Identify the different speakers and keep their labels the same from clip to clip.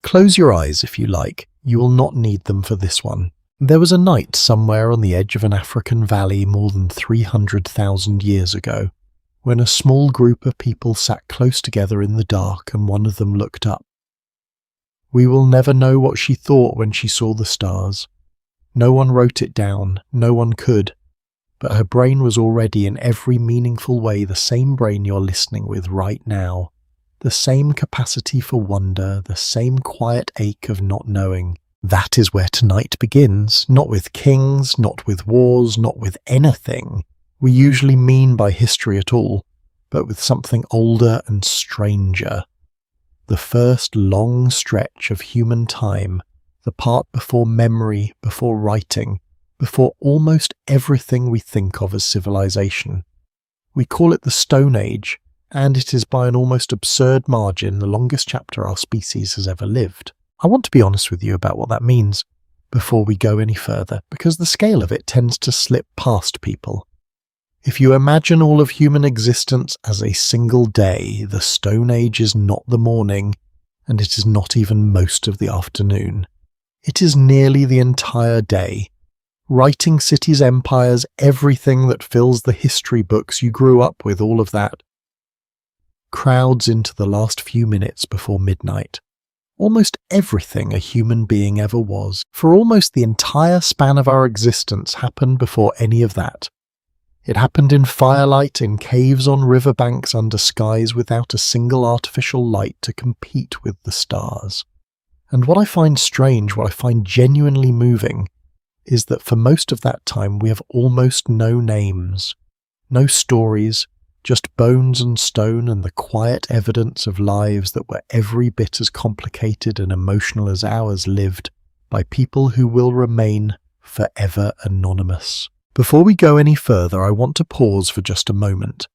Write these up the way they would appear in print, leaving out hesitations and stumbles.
Speaker 1: Close your eyes if you like, you will not need them for this one. There was a night somewhere on the edge of an African valley more than 300,000 years ago, when a small group of people sat close together in the dark and one of them looked up. We will never know what she thought when she saw the stars. No one wrote it down, no one could, but her brain was already in every meaningful way the same brain you're listening with right now. The same capacity for wonder, the same quiet ache of not knowing. That is where tonight begins, not with kings, not with wars, not with anything we usually mean by history at all, but with something older and stranger. The first long stretch of human time, the part before memory, before writing, before almost everything we think of as civilization. We call it the Stone Age, and it is by an almost absurd margin the longest chapter our species has ever lived. I want to be honest with you about what that means before we go any further, because the scale of it tends to slip past people. If you imagine all of human existence as a single day, the Stone Age is not the morning, and it is not even most of the afternoon. It is nearly the entire day. Writing cities, empires, everything that fills the history books you grew up with, all of that, crowds into the last few minutes before midnight. Almost everything a human being ever was, for almost the entire span of our existence, happened before any of that. It happened in firelight, in caves on riverbanks, under skies without a single artificial light to compete with the stars. And what I find strange, what I find genuinely moving, is that for most of that time we have almost no names, no stories, just bones and stone and the quiet evidence of lives that were every bit as complicated and emotional as ours, lived by people who will remain forever anonymous. Before we go any further, I want to pause for just a moment.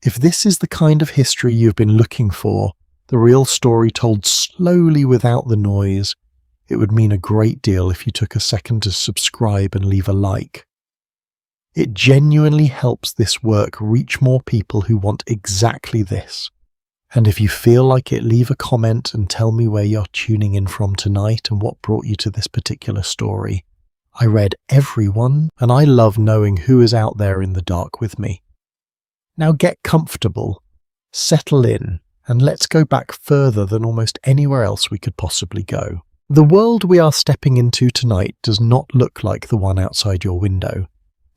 Speaker 1: If this is the kind of history you've been looking for, the real story told slowly without the noise, it would mean a great deal if you took a second to subscribe and leave a like. It genuinely helps this work reach more people who want exactly this. And if you feel like it, leave a comment and tell me where you're tuning in from tonight and what brought you to this particular story. I read everyone, and I love knowing who is out there in the dark with me. Now get comfortable, settle in, and let's go back further than almost anywhere else we could possibly go. The world we are stepping into tonight does not look like the one outside your window.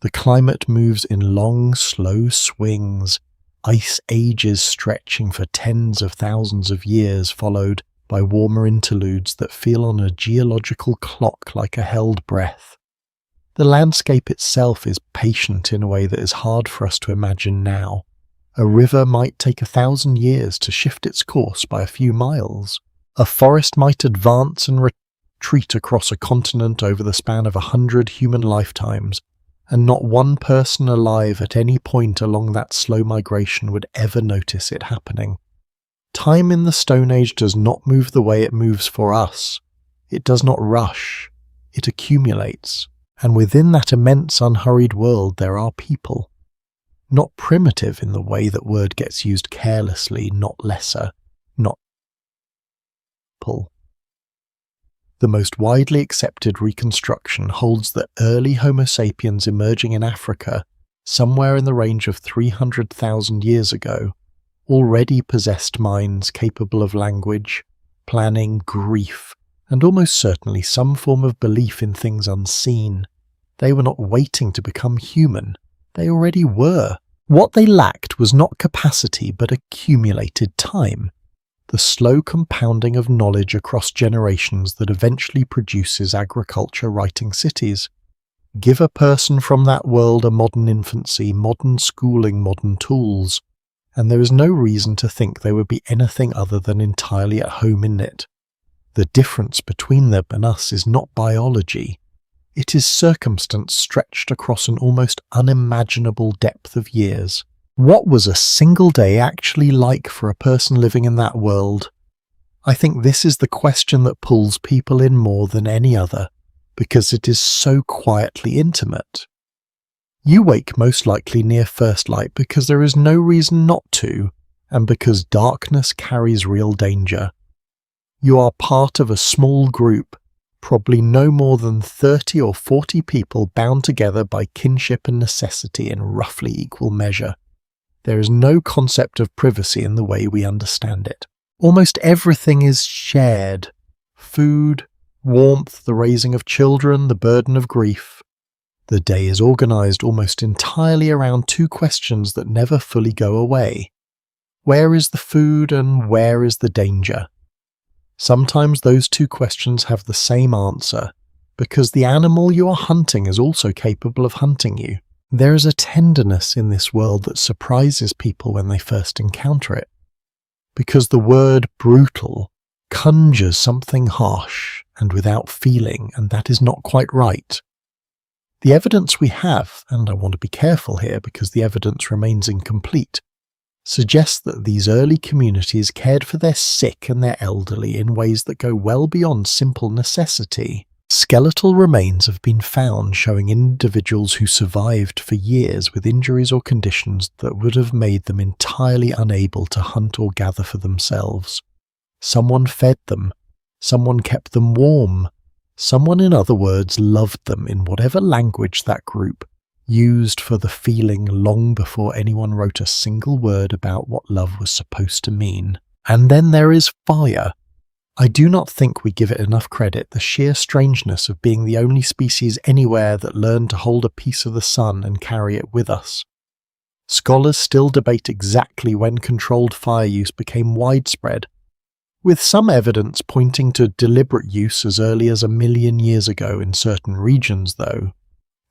Speaker 1: The climate moves in long, slow swings, ice ages stretching for tens of thousands of years, followed by warmer interludes that feel on a geological clock like a held breath. The landscape itself is patient in a way that is hard for us to imagine now. A river might take 1,000 years to shift its course by a few miles. A forest might advance and retreat across a continent over the span of 100 human lifetimes, and not one person alive at any point along that slow migration would ever notice it happening. Time in the Stone Age does not move the way it moves for us. It does not rush. It accumulates. And within that immense unhurried world there are people. Not primitive in the way that word gets used carelessly, not lesser, not people. The most widely accepted reconstruction holds that early Homo sapiens emerging in Africa, somewhere in the range of 300,000 years ago, already possessed minds capable of language, planning, grief, and almost certainly some form of belief in things unseen. They were not waiting to become human. They already were. What they lacked was not capacity but accumulated time, the slow compounding of knowledge across generations that eventually produces agriculture writing cities. Give a person from that world a modern infancy, modern schooling, modern tools, and there is no reason to think they would be anything other than entirely at home in it. The difference between them and us is not biology. It is circumstance stretched across an almost unimaginable depth of years. What was a single day actually like for a person living in that world? I think this is the question that pulls people in more than any other, because it is so quietly intimate. You wake most likely near first light because there is no reason not to, and because darkness carries real danger. You are part of a small group, probably no more than 30 or 40 people bound together by kinship and necessity in roughly equal measure. There is no concept of privacy in the way we understand it. Almost everything is shared. Food, warmth, the raising of children, the burden of grief. The day is organized almost entirely around two questions that never fully go away. Where is the food and where is the danger? Sometimes those two questions have the same answer, because the animal you are hunting is also capable of hunting you. There is a tenderness in this world that surprises people when they first encounter it, because the word brutal conjures something harsh and without feeling, and that is not quite right. The evidence we have, and I want to be careful here because the evidence remains incomplete, suggests that these early communities cared for their sick and their elderly in ways that go well beyond simple necessity. Skeletal remains have been found showing individuals who survived for years with injuries or conditions that would have made them entirely unable to hunt or gather for themselves. Someone fed them. Someone kept them warm. Someone, in other words, loved them in whatever language that group used for the feeling long before anyone wrote a single word about what love was supposed to mean. And then there is fire. I do not think we give it enough credit, the sheer strangeness of being the only species anywhere that learned to hold a piece of the sun and carry it with us. Scholars still debate exactly when controlled fire use became widespread, with some evidence pointing to deliberate use as early as 1 million years ago in certain regions, though.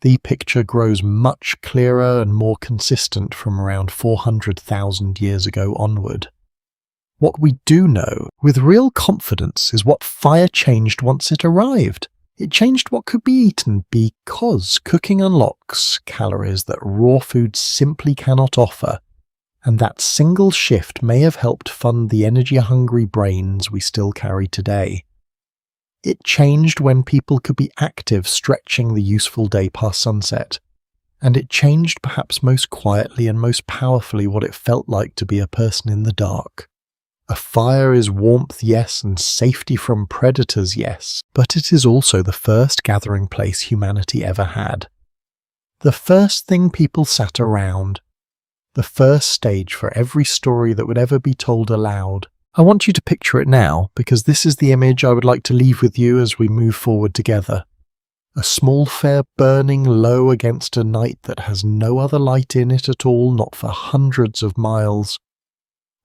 Speaker 1: The picture grows much clearer and more consistent from around 400,000 years ago onward. What we do know with real confidence is what fire changed once it arrived. It changed what could be eaten because cooking unlocks calories that raw food simply cannot offer, and that single shift may have helped fund the energy-hungry brains we still carry today. It changed when people could be active stretching the useful day past sunset, and it changed perhaps most quietly and most powerfully what it felt like to be a person in the dark. A fire is warmth, yes, and safety from predators, yes, but it is also the first gathering place humanity ever had. The first thing people sat around. The first stage for every story that would ever be told aloud. I want you to picture it now, because this is the image I would like to leave with you as we move forward together. A small fire burning low against a night that has no other light in it at all, not for hundreds of miles.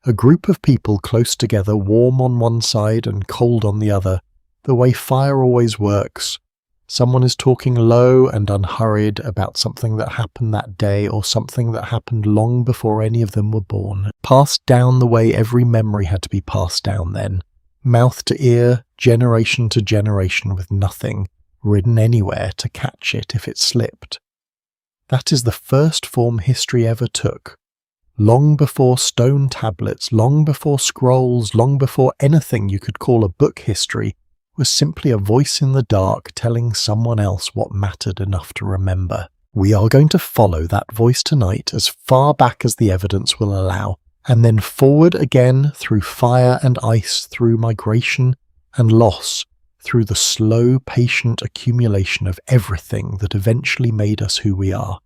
Speaker 1: A group of people close together, warm on one side and cold on the other, the way fire always works. Someone is talking low and unhurried about something that happened that day or something that happened long before any of them were born, passed down the way every memory had to be passed down then, mouth to ear, generation to generation, with nothing written anywhere to catch it if it slipped. That is the first form history ever took. Long before stone tablets, long before scrolls, long before anything you could call a book history, was simply a voice in the dark telling someone else what mattered enough to remember. We are going to follow that voice tonight as far back as the evidence will allow, and then forward again through fire and ice, through migration and loss, through the slow, patient accumulation of everything that eventually made us who we are.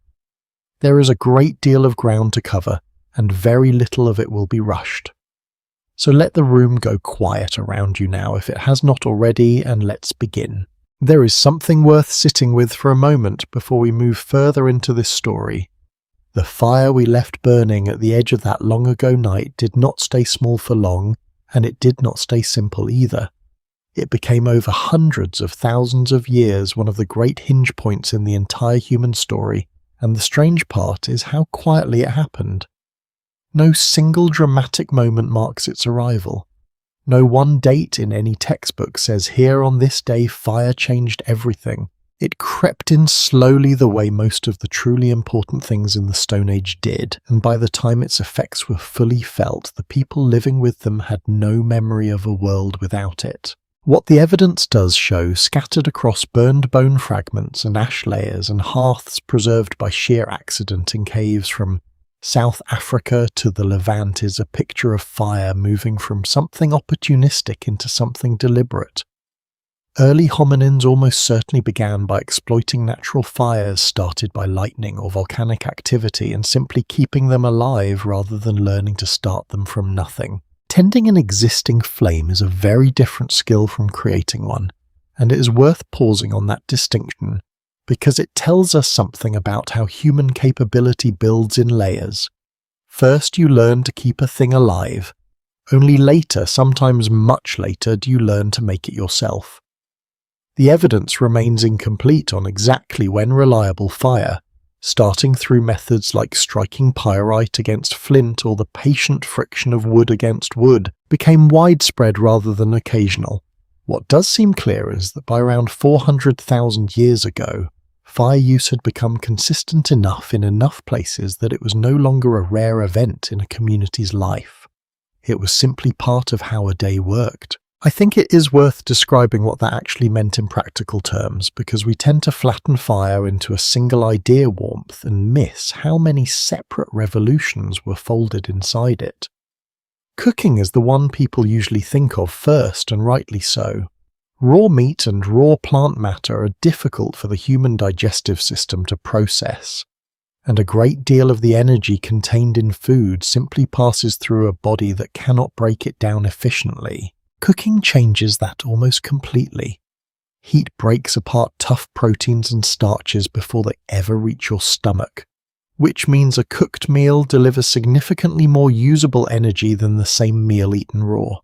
Speaker 1: There is a great deal of ground to cover, and very little of it will be rushed. So let the room go quiet around you now if it has not already, and let's begin. There is something worth sitting with for a moment before we move further into this story. The fire we left burning at the edge of that long ago night did not stay small for long, and it did not stay simple either. It became over hundreds of thousands of years one of the great hinge points in the entire human story, and the strange part is how quietly it happened. No single dramatic moment marks its arrival. No one date in any textbook says here on this day fire changed everything. It crept in slowly the way most of the truly important things in the Stone Age did, and by the time its effects were fully felt, the people living with them had no memory of a world without it. What the evidence does show, scattered across burned bone fragments and ash layers and hearths preserved by sheer accident in caves from South Africa to the Levant is a picture of fire moving from something opportunistic into something deliberate. Early hominins almost certainly began by exploiting natural fires started by lightning or volcanic activity and simply keeping them alive rather than learning to start them from nothing. Tending an existing flame is a very different skill from creating one, and it is worth pausing on that distinction because it tells us something about how human capability builds in layers. First, you learn to keep a thing alive. Only later, sometimes much later, do you learn to make it yourself. The evidence remains incomplete on exactly when reliable fire, starting through methods like striking pyrite against flint or the patient friction of wood against wood, became widespread rather than occasional. What does seem clear is that by around 400,000 years ago, fire use had become consistent enough in enough places that it was no longer a rare event in a community's life. It was simply part of how a day worked. I think it is worth describing what that actually meant in practical terms, because we tend to flatten fire into a single idea warmth and miss how many separate revolutions were folded inside it. Cooking is the one people usually think of first, and rightly so. Raw meat and raw plant matter are difficult for the human digestive system to process, and a great deal of the energy contained in food simply passes through a body that cannot break it down efficiently. Cooking changes that almost completely. Heat breaks apart tough proteins and starches before they ever reach your stomach, which means a cooked meal delivers significantly more usable energy than the same meal eaten raw.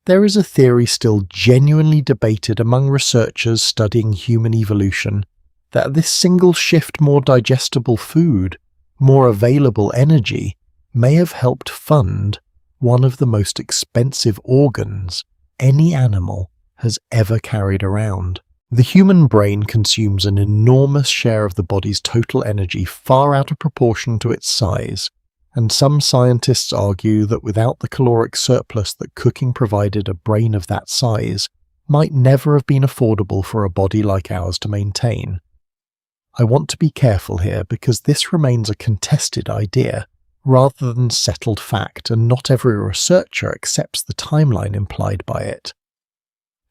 Speaker 1: There is a theory still genuinely debated among researchers studying human evolution that this single shift more digestible food, more available energy, may have helped fund one of the most expensive organs any animal has ever carried around. The human brain consumes an enormous share of the body's total energy, far out of proportion to its size, and some scientists argue that without the caloric surplus that cooking provided, a brain of that size might never have been affordable for a body like ours to maintain. I want to be careful here because this remains a contested idea rather than settled fact, and not every researcher accepts the timeline implied by it.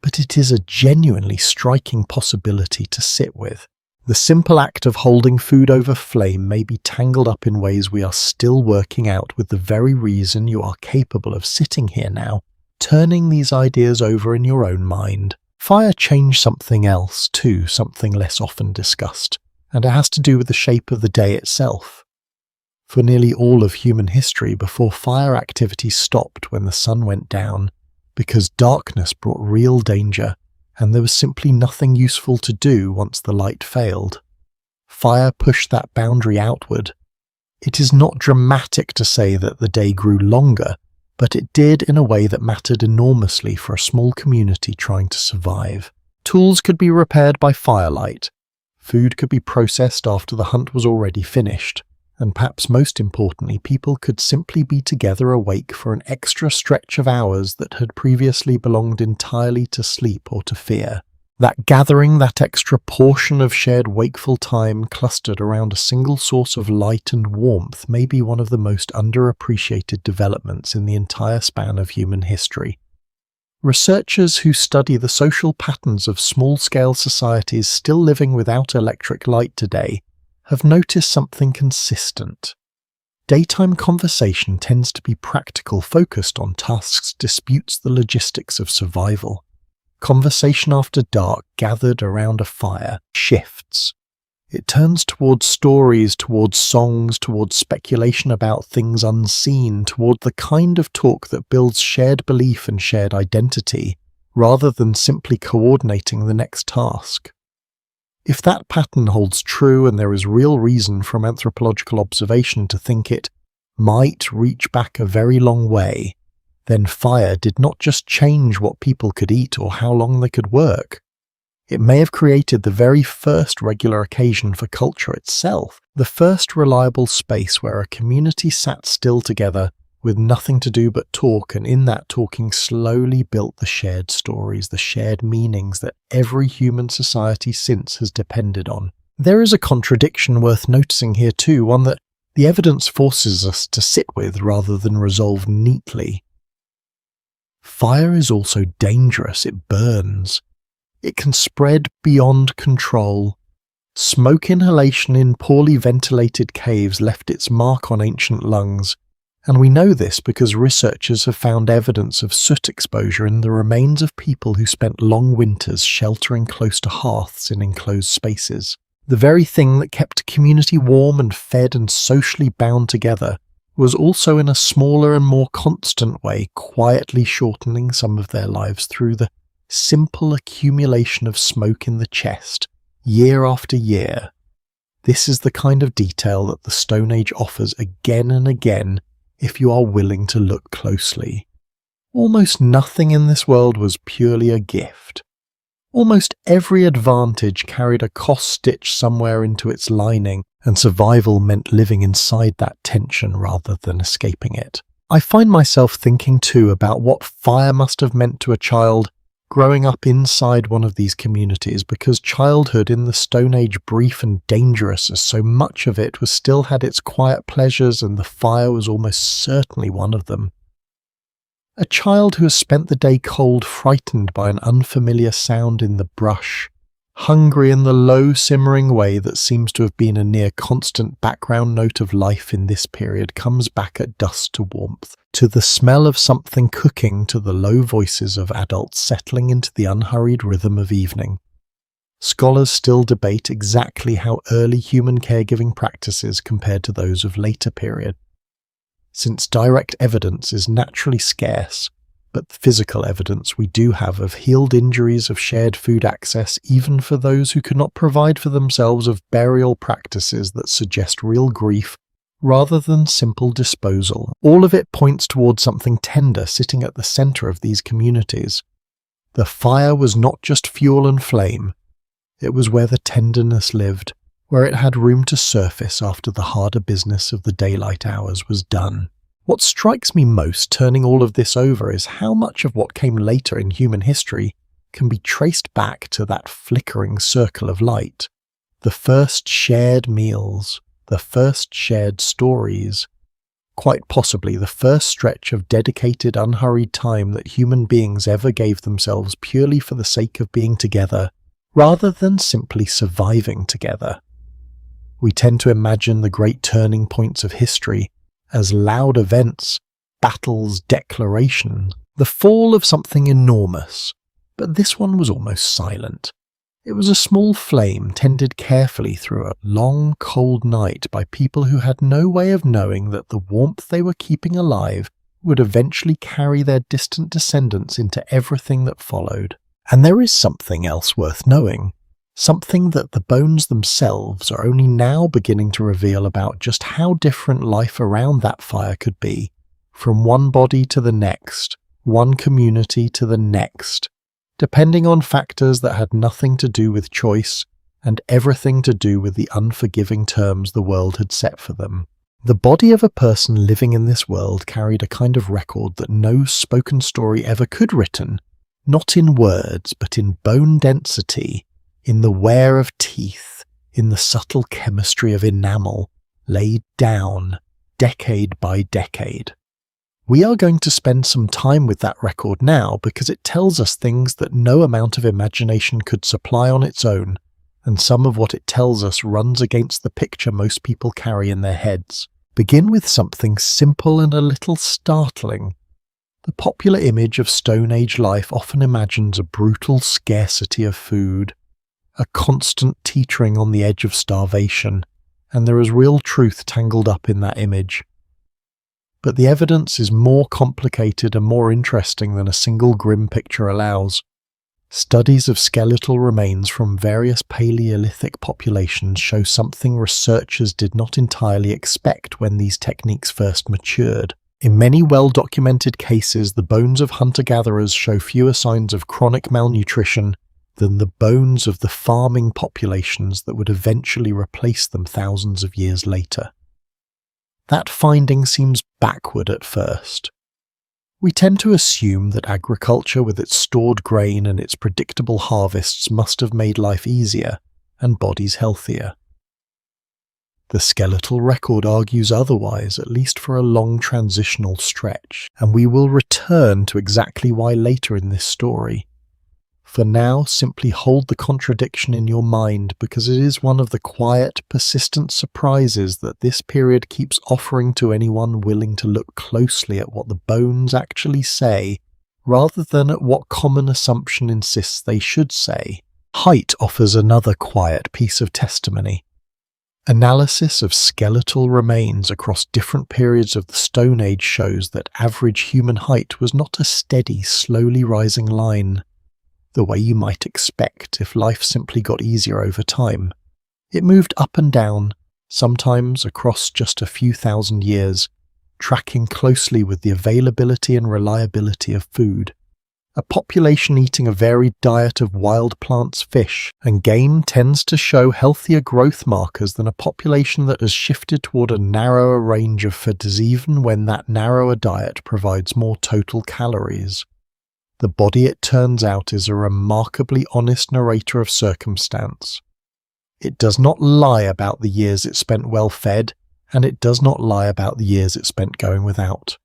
Speaker 1: But it is a genuinely striking possibility to sit with. The simple act of holding food over flame may be tangled up in ways we are still working out with the very reason you are capable of sitting here now, turning these ideas over in your own mind. Fire changed something else too, something less often discussed, and it has to do with the shape of the day itself. For nearly all of human history, before fire activity stopped when the sun went down, because darkness brought real danger, and there was simply nothing useful to do once the light failed. Fire pushed that boundary outward. It is not dramatic to say that the day grew longer, but it did in a way that mattered enormously for a small community trying to survive. Tools could be repaired by firelight. Food could be processed after the hunt was already finished. And perhaps most importantly, people could simply be together awake for an extra stretch of hours that had previously belonged entirely to sleep or to fear. That gathering, that extra portion of shared wakeful time clustered around a single source of light and warmth may be one of the most underappreciated developments in the entire span of human history. Researchers who study the social patterns of small-scale societies still living without electric light today have noticed something consistent. Daytime conversation tends to be practical, focused on tasks, disputes, the logistics of survival. Conversation after dark, gathered around a fire, shifts. It turns towards stories, towards songs, towards speculation about things unseen, toward the kind of talk that builds shared belief and shared identity, rather than simply coordinating the next task. If that pattern holds true, and there is real reason from anthropological observation to think it might reach back a very long way, then fire did not just change what people could eat or how long they could work. It may have created the very first regular occasion for culture itself, the first reliable space where a community sat still together with nothing to do but talk, and in that talking slowly built the shared stories, the shared meanings that every human society since has depended on. There is a contradiction worth noticing here too, one that the evidence forces us to sit with rather than resolve neatly. Fire is also dangerous. It burns. It can spread beyond control. Smoke inhalation in poorly ventilated caves left its mark on ancient lungs, and we know this because researchers have found evidence of soot exposure in the remains of people who spent long winters sheltering close to hearths in enclosed spaces. The very thing that kept a community warm and fed and socially bound together was also in a smaller and more constant way quietly shortening some of their lives through the simple accumulation of smoke in the chest, year after year. This is the kind of detail that the Stone Age offers again and again if you are willing to look closely. Almost nothing in this world was purely a gift. Almost every advantage carried a cost stitch somewhere into its lining, and survival meant living inside that tension rather than escaping it. I find myself thinking too about what fire must have meant to a child growing up inside one of these communities, because childhood in the Stone Age, brief and dangerous as so much of it was, still had its quiet pleasures, and the fire was almost certainly one of them. A child who has spent the day cold, frightened by an unfamiliar sound in the brush, hungry in the low simmering way that seems to have been a near constant background note of life in this period, comes back at dusk to warmth, to the smell of something cooking, to the low voices of adults settling into the unhurried rhythm of evening. Scholars still debate exactly how early human caregiving practices compared to those of later period, since direct evidence is naturally scarce, but the physical evidence we do have of healed injuries, of shared food access, even for those who could not provide for themselves, of burial practices that suggest real grief rather than simple disposal, all of it points towards something tender sitting at the centre of these communities. The fire was not just fuel and flame, it was where the tenderness lived, where it had room to surface after the harder business of the daylight hours was done. What strikes me most turning all of this over is how much of what came later in human history can be traced back to that flickering circle of light. The first shared meals, the first shared stories, quite possibly the first stretch of dedicated, unhurried time that human beings ever gave themselves purely for the sake of being together, rather than simply surviving together. We tend to imagine the great turning points of history as loud events, battles, declarations, the fall of something enormous, but this one was almost silent. It was a small flame tended carefully through a long, cold night by people who had no way of knowing that the warmth they were keeping alive would eventually carry their distant descendants into everything that followed. And there is something else worth knowing. Something that the bones themselves are only now beginning to reveal about just how different life around that fire could be, from one body to the next, one community to the next, depending on factors that had nothing to do with choice and everything to do with the unforgiving terms the world had set for them. The body of a person living in this world carried a kind of record that no spoken story ever could written, not in words but in bone density, in the wear of teeth, in the subtle chemistry of enamel, laid down, decade by decade. We are going to spend some time with that record now because it tells us things that no amount of imagination could supply on its own, and some of what it tells us runs against the picture most people carry in their heads. Begin with something simple and a little startling. The popular image of Stone Age life often imagines a brutal scarcity of food, a constant teetering on the edge of starvation, and there is real truth tangled up in that image. But the evidence is more complicated and more interesting than a single grim picture allows. Studies of skeletal remains from various Paleolithic populations show something researchers did not entirely expect when these techniques first matured. In many well-documented cases, the bones of hunter-gatherers show fewer signs of chronic malnutrition than the bones of the farming populations that would eventually replace them thousands of years later. That finding seems backward at first. We tend to assume that agriculture with its stored grain and its predictable harvests must have made life easier and bodies healthier. The skeletal record argues otherwise, at least for a long transitional stretch, and we will return to exactly why later in this story. For now, simply hold the contradiction in your mind, because it is one of the quiet, persistent surprises that this period keeps offering to anyone willing to look closely at what the bones actually say, rather than at what common assumption insists they should say. Height offers another quiet piece of testimony. Analysis of skeletal remains across different periods of the Stone Age shows that average human height was not a steady, slowly rising line, the way you might expect if life simply got easier over time. It moved up and down, sometimes across just a few thousand years, tracking closely with the availability and reliability of food. A population eating a varied diet of wild plants, fish, and game tends to show healthier growth markers than a population that has shifted toward a narrower range of foods, even when that narrower diet provides more total calories. The body, it turns out, is a remarkably honest narrator of circumstance. It does not lie about the years it spent well fed, and it does not lie about the years it spent going without.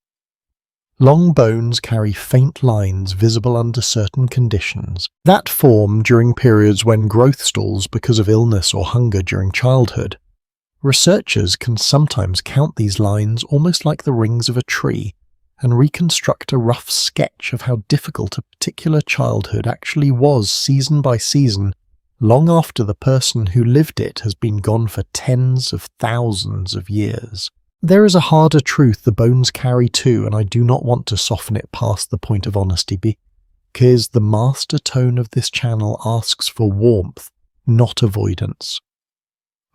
Speaker 1: Long bones carry faint lines visible under certain conditions that form during periods when growth stalls because of illness or hunger during childhood. Researchers can sometimes count these lines almost like the rings of a tree and reconstruct a rough sketch of how difficult a particular childhood actually was season by season, long after the person who lived it has been gone for tens of thousands of years. There is a harder truth the bones carry too, and I do not want to soften it past the point of honesty, because the master tone of this channel asks for warmth, not avoidance.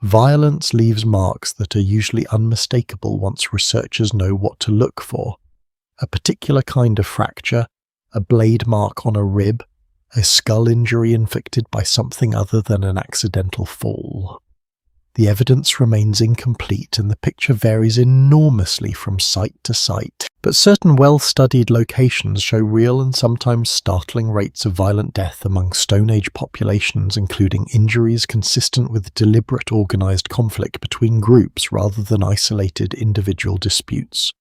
Speaker 1: Violence leaves marks that are usually unmistakable once researchers know what to look for. A particular kind of fracture, a blade mark on a rib, a skull injury inflicted by something other than an accidental fall. The evidence remains incomplete and the picture varies enormously from site to site, but certain well-studied locations show real and sometimes startling rates of violent death among Stone Age populations, including injuries consistent with deliberate organized conflict between groups rather than isolated individual disputes.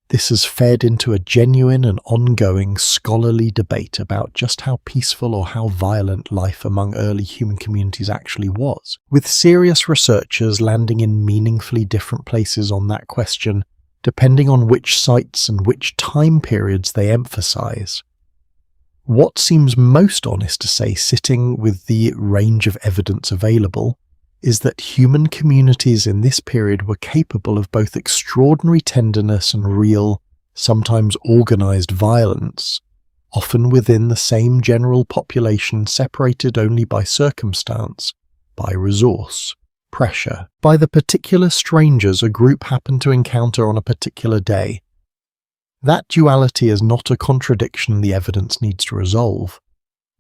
Speaker 1: This has fed into a genuine and ongoing scholarly debate about just how peaceful or how violent life among early human communities actually was, with serious researchers landing in meaningfully different places on that question, depending on which sites and which time periods they emphasize. What seems most honest to say, sitting with the range of evidence available, is that human communities in this period were capable of both extraordinary tenderness and real, sometimes organized violence, often within the same general population separated only by circumstance, by resource, pressure, by the particular strangers a group happened to encounter on a particular day. That duality is not a contradiction the evidence needs to resolve.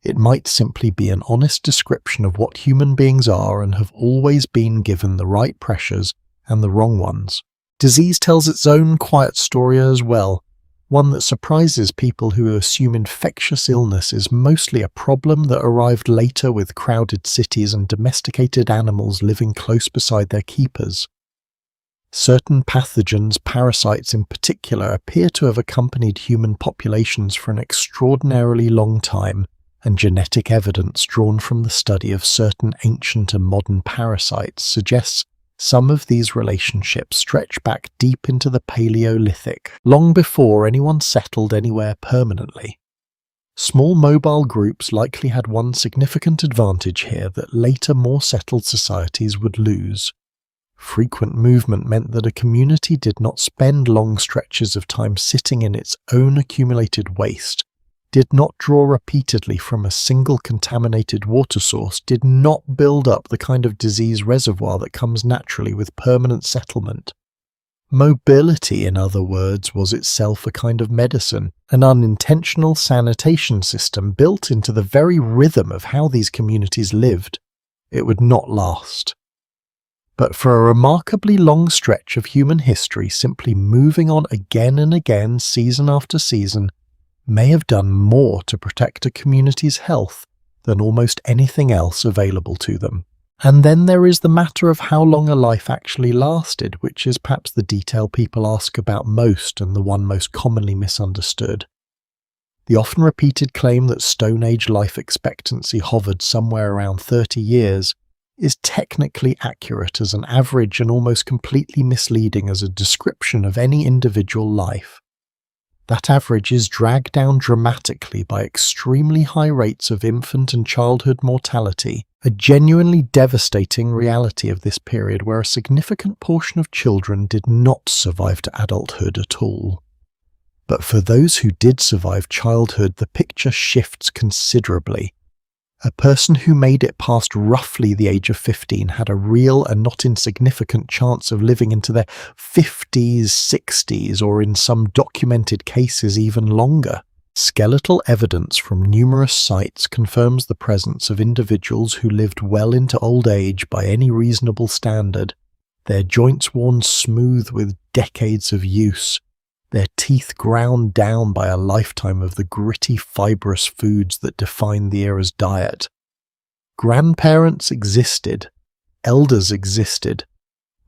Speaker 1: It might simply be an honest description of what human beings are and have always been given the right pressures and the wrong ones. Disease tells its own quiet story as well, one that surprises people who assume infectious illness is mostly a problem that arrived later with crowded cities and domesticated animals living close beside their keepers. Certain pathogens, parasites in particular, appear to have accompanied human populations for an extraordinarily long time, and genetic evidence drawn from the study of certain ancient and modern parasites suggests some of these relationships stretch back deep into the Paleolithic, long before anyone settled anywhere permanently. Small mobile groups likely had one significant advantage here that later more settled societies would lose. Frequent movement meant that a community did not spend long stretches of time sitting in its own accumulated waste, did not draw repeatedly from a single contaminated water source, did not build up the kind of disease reservoir that comes naturally with permanent settlement. Mobility, in other words, was itself a kind of medicine, an unintentional sanitation system built into the very rhythm of how these communities lived. It would not last. But for a remarkably long stretch of human history, simply moving on again and again, season after season, may have done more to protect a community's health than almost anything else available to them. And then there is the matter of how long a life actually lasted, which is perhaps the detail people ask about most and the one most commonly misunderstood. The often repeated claim that Stone Age life expectancy hovered somewhere around 30 years is technically accurate as an average and almost completely misleading as a description of any individual life. That average is dragged down dramatically by extremely high rates of infant and childhood mortality, a genuinely devastating reality of this period where a significant portion of children did not survive to adulthood at all. But for those who did survive childhood, the picture shifts considerably. A person who made it past roughly the age of 15 had a real and not insignificant chance of living into their 50s, 60s, or in some documented cases even longer. Skeletal evidence from numerous sites confirms the presence of individuals who lived well into old age by any reasonable standard, their joints worn smooth with decades of use, their teeth ground down by a lifetime of the gritty, fibrous foods that define the era's diet. Grandparents existed. Elders existed.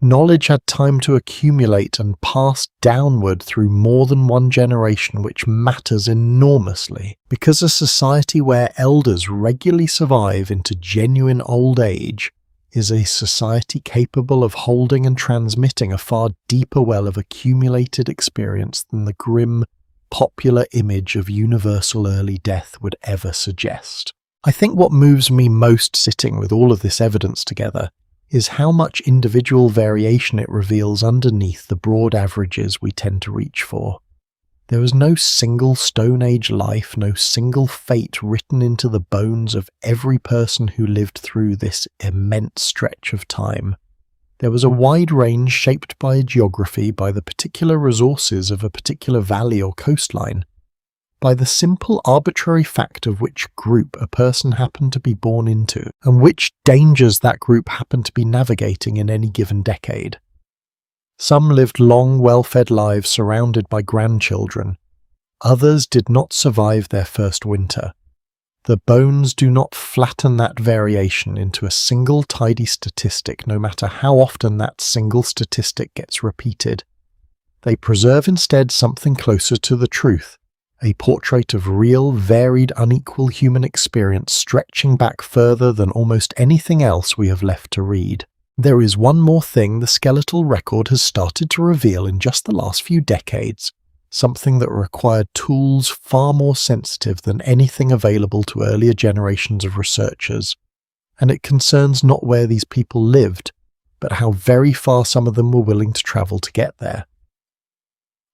Speaker 1: Knowledge had time to accumulate and pass downward through more than one generation, which matters enormously, because a society where elders regularly survive into genuine old age is a society capable of holding and transmitting a far deeper well of accumulated experience than the grim, popular image of universal early death would ever suggest. I think what moves me most sitting with all of this evidence together is how much individual variation it reveals underneath the broad averages we tend to reach for. There was no single Stone Age life, no single fate written into the bones of every person who lived through this immense stretch of time. There was a wide range shaped by geography, by the particular resources of a particular valley or coastline, by the simple arbitrary fact of which group a person happened to be born into, and which dangers that group happened to be navigating in any given decade. Some lived long, well-fed lives surrounded by grandchildren. Others did not survive their first winter. The bones do not flatten that variation into a single tidy statistic, no matter how often that single statistic gets repeated. They preserve instead something closer to the truth, a portrait of real, varied, unequal human experience stretching back further than almost anything else we have left to read. There is one more thing the skeletal record has started to reveal in just the last few decades, something that required tools far more sensitive than anything available to earlier generations of researchers, and it concerns not where these people lived, but how very far some of them were willing to travel to get there.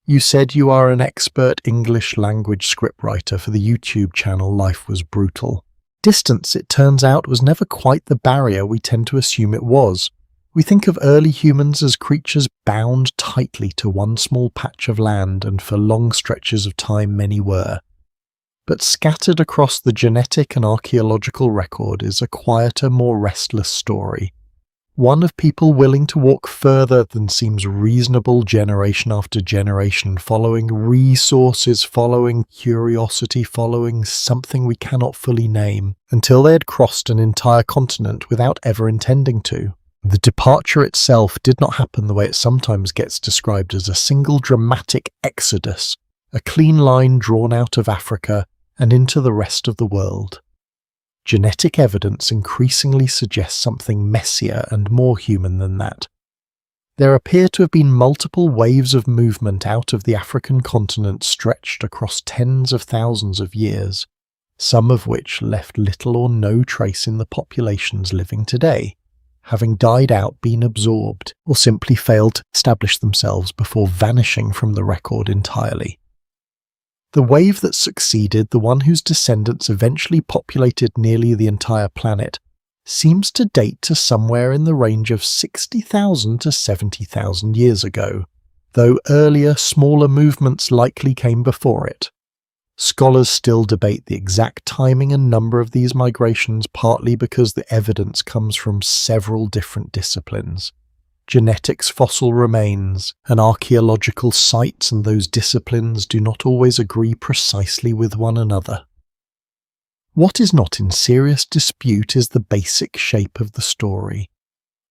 Speaker 1: You said you are an expert English language scriptwriter for the YouTube channel Life Was Brutal. Distance, it turns out, was never quite the barrier we tend to assume it was. We think of early humans as creatures bound tightly to one small patch of land, and for long stretches of time many were. But scattered across the genetic and archaeological record is a quieter, more restless story. One of people willing to walk further than seems reasonable generation after generation, following resources, following curiosity, following something we cannot fully name, until they had crossed an entire continent without ever intending to. The departure itself did not happen the way it sometimes gets described as a single dramatic exodus, a clean line drawn out of Africa and into the rest of the world. Genetic evidence increasingly suggests something messier and more human than that. There appear to have been multiple waves of movement out of the African continent stretched across tens of thousands of years, some of which left little or no trace in the populations living today, having died out, been absorbed, or simply failed to establish themselves before vanishing from the record entirely. The wave that succeeded, the one whose descendants eventually populated nearly the entire planet, seems to date to somewhere in the range of 60,000 to 70,000 years ago, though earlier, smaller movements likely came before it. Scholars still debate the exact timing and number of these migrations, partly because the evidence comes from several different disciplines. Genetics, fossil remains, and archaeological sites and those disciplines do not always agree precisely with one another. What is not in serious dispute is the basic shape of the story.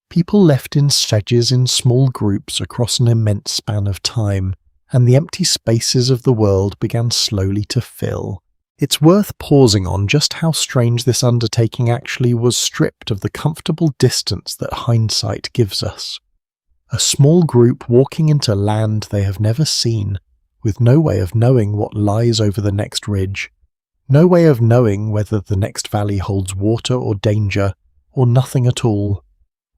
Speaker 1: People left in sledges in small groups across an immense span of time, and the empty spaces of the world began slowly to fill. It's worth pausing on just how strange this undertaking actually was, stripped of the comfortable distance that hindsight gives us. A small group walking into land they have never seen, with no way of knowing what lies over the next ridge, no way of knowing whether the next valley holds water or danger, or nothing at all.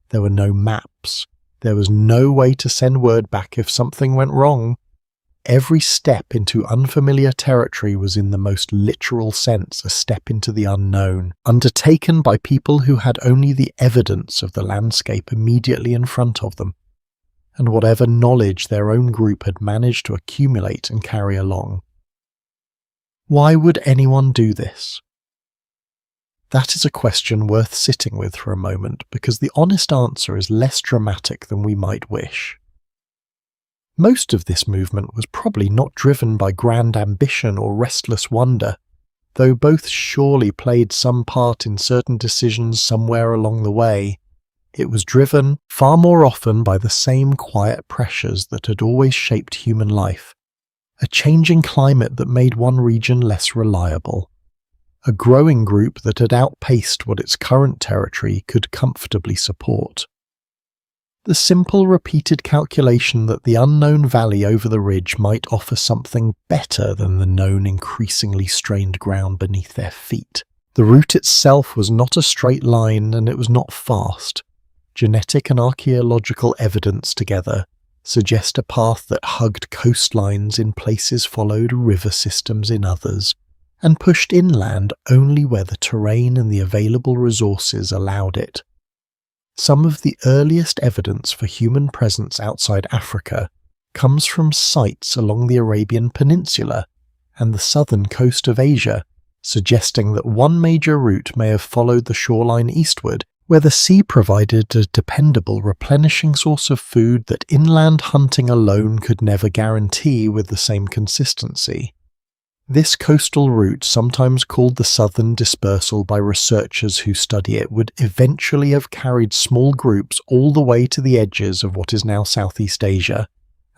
Speaker 1: There were no maps. There was no way to send word back if something went wrong. Every step into unfamiliar territory was in the most literal sense a step into the unknown, undertaken by people who had only the evidence of the landscape immediately in front of them, and whatever knowledge their own group had managed to accumulate and carry along. Why would anyone do this? That is a question worth sitting with for a moment, because the honest answer is less dramatic than we might wish. Most of this movement was probably not driven by grand ambition or restless wonder, though both surely played some part in certain decisions somewhere along the way. It was driven far more often by the same quiet pressures that had always shaped human life. A changing climate that made one region less reliable. A growing group that had outpaced what its current territory could comfortably support. The simple repeated calculation that the unknown valley over the ridge might offer something better than the known increasingly strained ground beneath their feet. The route itself was not a straight line, and it was not fast. Genetic and archaeological evidence together suggest a path that hugged coastlines in places, followed river systems in others, and pushed inland only where the terrain and the available resources allowed it. Some of the earliest evidence for human presence outside Africa comes from sites along the Arabian Peninsula and the southern coast of Asia, suggesting that one major route may have followed the shoreline eastward, where the sea provided a dependable replenishing source of food that inland hunting alone could never guarantee with the same consistency. This coastal route, sometimes called the Southern Dispersal by researchers who study it, would eventually have carried small groups all the way to the edges of what is now Southeast Asia,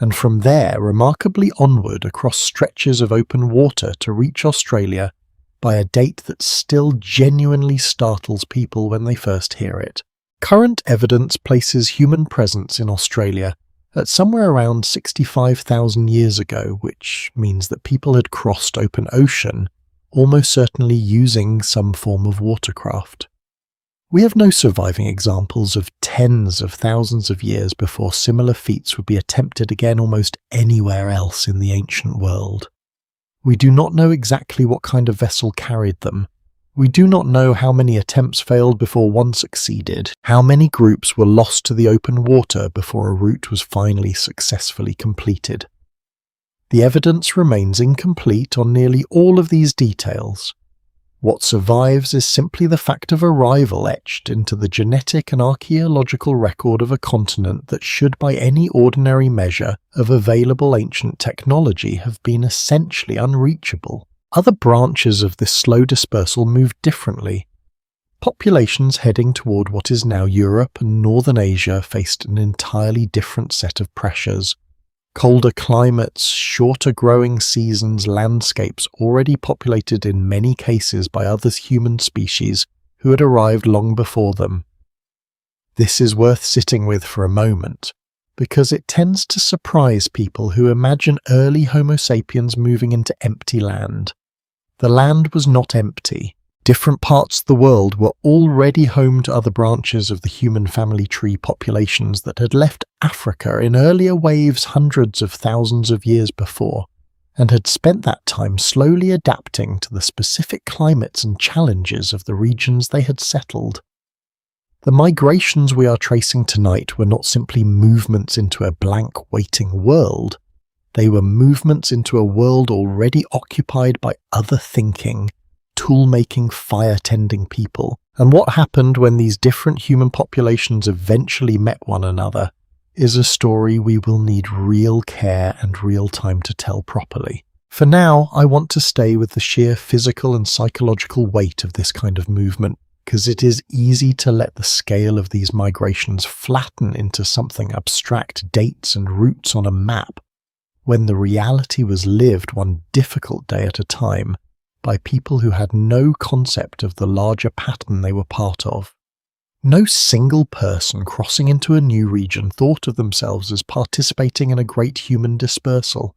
Speaker 1: and from there remarkably onward across stretches of open water to reach Australia by a date that still genuinely startles people when they first hear it. Current evidence places human presence in Australia at somewhere around 65,000 years ago, which means that people had crossed open ocean, almost certainly using some form of watercraft. We have no surviving examples of tens of thousands of years before similar feats would be attempted again almost anywhere else in the ancient world. We do not know exactly what kind of vessel carried them. We do not know how many attempts failed before one succeeded, how many groups were lost to the open water before a route was finally successfully completed. The evidence remains incomplete on nearly all of these details. What survives is simply the fact of arrival etched into the genetic and archaeological record of a continent that should by any ordinary measure of available ancient technology have been essentially unreachable. Other branches of this slow dispersal moved differently. Populations heading toward what is now Europe and Northern Asia faced an entirely different set of pressures. Colder climates, shorter growing seasons, landscapes already populated in many cases by other human species who had arrived long before them. This is worth sitting with for a moment, because it tends to surprise people who imagine early Homo sapiens moving into empty land. The land was not empty. Different parts of the world were already home to other branches of the human family tree populations that had left Africa in earlier waves hundreds of thousands of years before, and had spent that time slowly adapting to the specific climates and challenges of the regions they had settled. The migrations we are tracing tonight were not simply movements into a blank waiting world. They were movements into a world already occupied by other thinking, tool-making, fire-tending people. And what happened when these different human populations eventually met one another is a story we will need real care and real time to tell properly. For now, I want to stay with the sheer physical and psychological weight of this kind of movement, because it is easy to let the scale of these migrations flatten into something abstract, dates and routes on a map, when the reality was lived one difficult day at a time by people who had no concept of the larger pattern they were part of. No single person crossing into a new region thought of themselves as participating in a great human dispersal.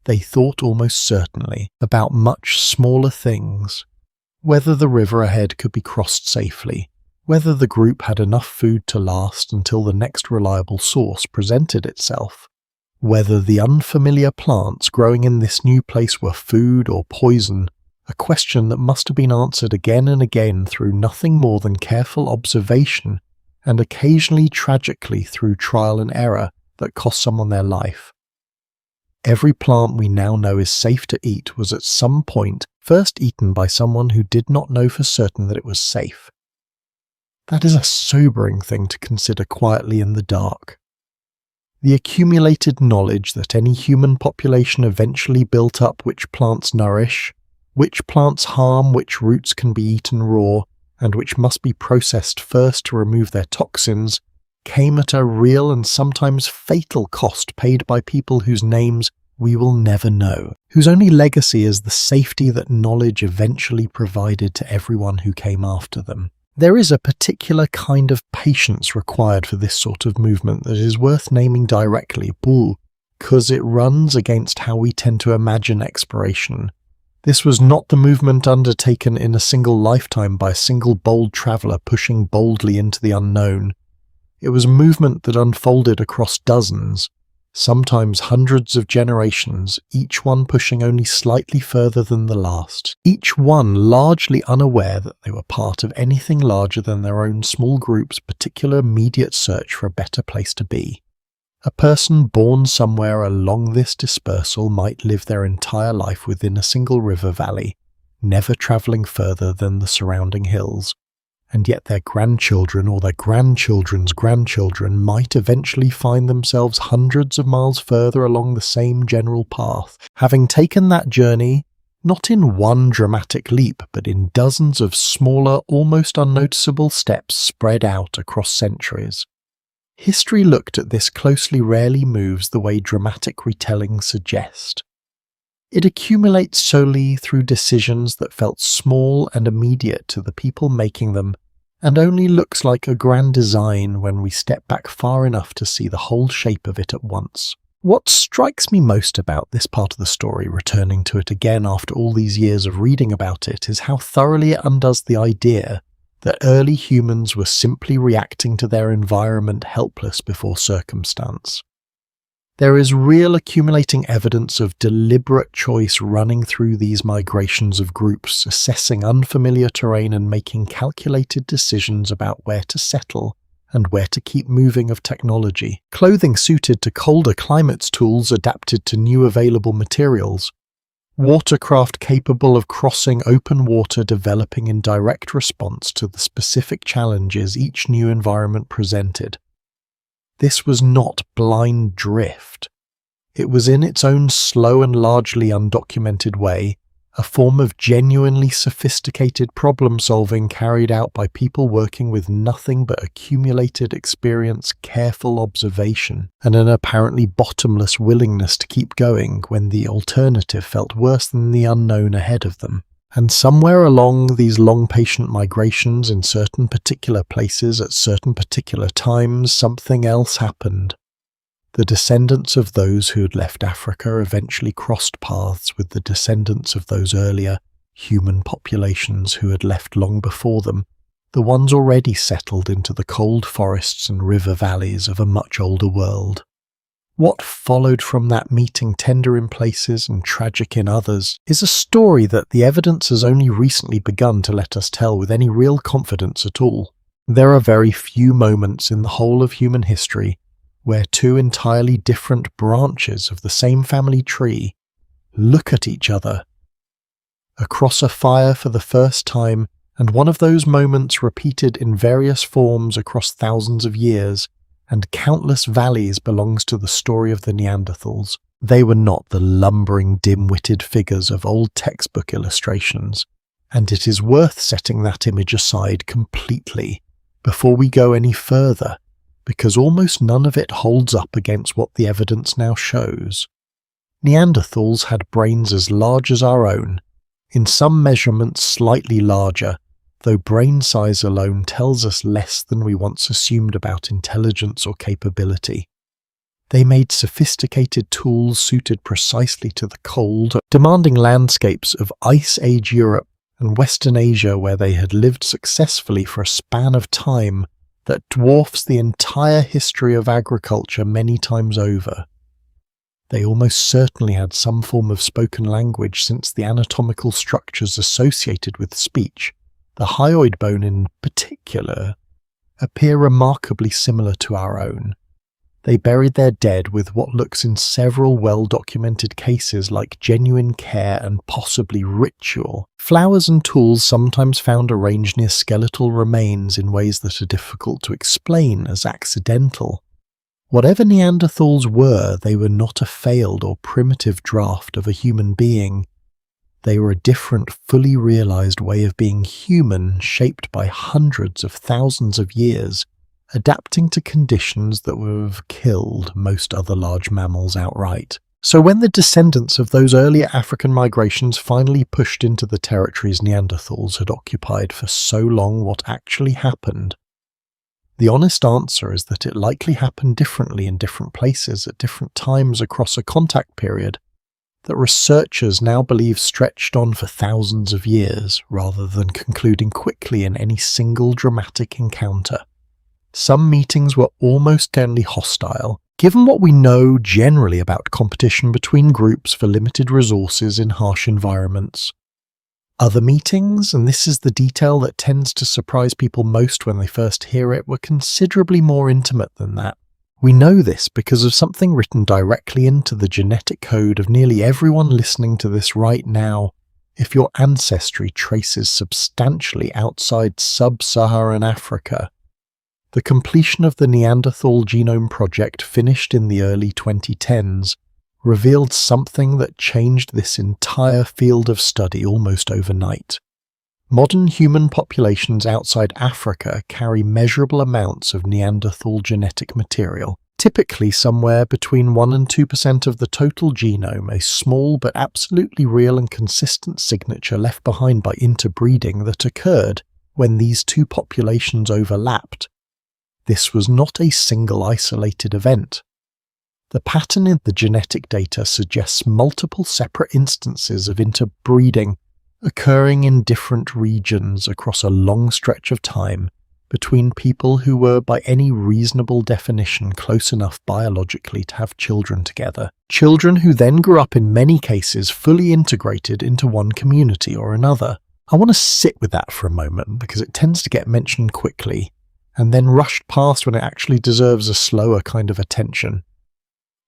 Speaker 1: They thought almost certainly about much smaller things: whether the river ahead could be crossed safely, whether the group had enough food to last until the next reliable source presented itself, whether the unfamiliar plants growing in this new place were food or poison, a question that must have been answered again and again through nothing more than careful observation and occasionally tragically through trial and error that cost someone their life. Every plant we now know is safe to eat was at some point first eaten by someone who did not know for certain that it was safe. That is a sobering thing to consider quietly in the dark. The accumulated knowledge that any human population eventually built up which plants nourish, which plants harm, which roots can be eaten raw, and which must be processed first to remove their toxins, came at a real and sometimes fatal cost paid by people whose names we will never know, whose only legacy is the safety that knowledge eventually provided to everyone who came after them. There is a particular kind of patience required for this sort of movement that is worth naming directly, because it runs against how we tend to imagine exploration. This was not the movement undertaken in a single lifetime by a single bold traveller pushing boldly into the unknown. It was a movement that unfolded across dozens, sometimes hundreds of generations, each one pushing only slightly further than the last, each one largely unaware that they were part of anything larger than their own small group's particular immediate search for a better place to be. A person born somewhere along this dispersal might live their entire life within a single river valley, never travelling further than the surrounding hills, and yet their grandchildren or their grandchildren's grandchildren might eventually find themselves hundreds of miles further along the same general path, having taken that journey not in one dramatic leap, but in dozens of smaller, almost unnoticeable steps spread out across centuries. History looked at this closely rarely moves the way dramatic retellings suggest. It accumulates solely through decisions that felt small and immediate to the people making them, and only looks like a grand design when we step back far enough to see the whole shape of it at once. What strikes me most about this part of the story, returning to it again after all these years of reading about it, is how thoroughly it undoes the idea that early humans were simply reacting to their environment helpless before circumstance. There is real accumulating evidence of deliberate choice running through these migrations of groups, assessing unfamiliar terrain and making calculated decisions about where to settle and where to keep moving of technology. Clothing suited to colder climates, tools adapted to new available materials, watercraft capable of crossing open water developing in direct response to the specific challenges each new environment presented. This was not blind drift. It was in its own slow and largely undocumented way a form of genuinely sophisticated problem-solving carried out by people working with nothing but accumulated experience, careful observation, and an apparently bottomless willingness to keep going when the alternative felt worse than the unknown ahead of them. And somewhere along these long patient migrations in certain particular places at certain particular times, something else happened. The descendants of those who had left Africa eventually crossed paths with the descendants of those earlier human populations who had left long before them, the ones already settled into the cold forests and river valleys of a much older world. What followed from that meeting, tender in places and tragic in others, is a story that the evidence has only recently begun to let us tell with any real confidence at all. There are very few moments in the whole of human history where two entirely different branches of the same family tree look at each other across a fire for the first time, and one of those moments repeated in various forms across thousands of years and countless valleys belongs to the story of the Neanderthals. They were not the lumbering, dim-witted figures of old textbook illustrations, and it is worth setting that image aside completely before we go any further, because almost none of it holds up against what the evidence now shows. Neanderthals had brains as large as our own, in some measurements slightly larger, though brain size alone tells us less than we once assumed about intelligence or capability. They made sophisticated tools suited precisely to the cold, demanding landscapes of Ice Age Europe and Western Asia, where they had lived successfully for a span of time that dwarfs the entire history of agriculture many times over. They almost certainly had some form of spoken language, since the anatomical structures associated with speech, the hyoid bone in particular, appear remarkably similar to our own. They buried their dead with what looks in several well-documented cases like genuine care and possibly ritual. Flowers and tools sometimes found arranged near skeletal remains in ways that are difficult to explain as accidental. Whatever Neanderthals were, they were not a failed or primitive draft of a human being. They were a different, fully realized way of being human, shaped by hundreds of thousands of years, adapting to conditions that would have killed most other large mammals outright. So when the descendants of those earlier African migrations finally pushed into the territories Neanderthals had occupied for so long, what actually happened? The honest answer is that it likely happened differently in different places at different times across a contact period that researchers now believe stretched on for thousands of years, rather than concluding quickly in any single dramatic encounter. Some meetings were almost certainly hostile, given what we know generally about competition between groups for limited resources in harsh environments. Other meetings, and this is the detail that tends to surprise people most when they first hear it, were considerably more intimate than that. We know this because of something written directly into the genetic code of nearly everyone listening to this right now. If your ancestry traces substantially outside sub-Saharan Africa, the completion of the Neanderthal Genome Project, finished in the early 2010s, revealed something that changed this entire field of study almost overnight. Modern human populations outside Africa carry measurable amounts of Neanderthal genetic material, typically somewhere between 1 and 2% of the total genome, a small but absolutely real and consistent signature left behind by interbreeding that occurred when these two populations overlapped. This was not a single isolated event. The pattern in the genetic data suggests multiple separate instances of interbreeding occurring in different regions across a long stretch of time between people who were, by any reasonable definition, close enough biologically to have children together. Children who then grew up in many cases fully integrated into one community or another. I want to sit with that for a moment because it tends to get mentioned quickly and then rushed past when it actually deserves a slower kind of attention.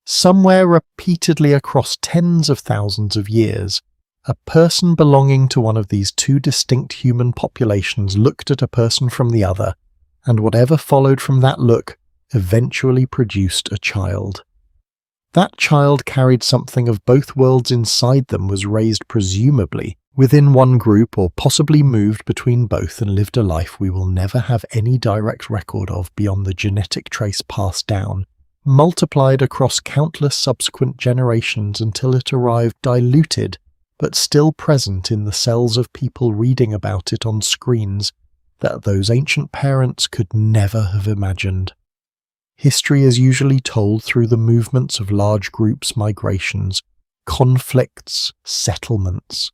Speaker 1: Somewhere repeatedly across tens of thousands of years, a person belonging to one of these two distinct human populations looked at a person from the other, and whatever followed from that look eventually produced a child. That child carried something of both worlds inside them, was raised presumably within one group, or possibly moved between both and lived a life we will never have any direct record of beyond the genetic trace passed down, multiplied across countless subsequent generations until it arrived diluted but still present in the cells of people reading about it on screens that those ancient parents could never have imagined. History is usually told through the movements of large groups, migrations, conflicts, settlements.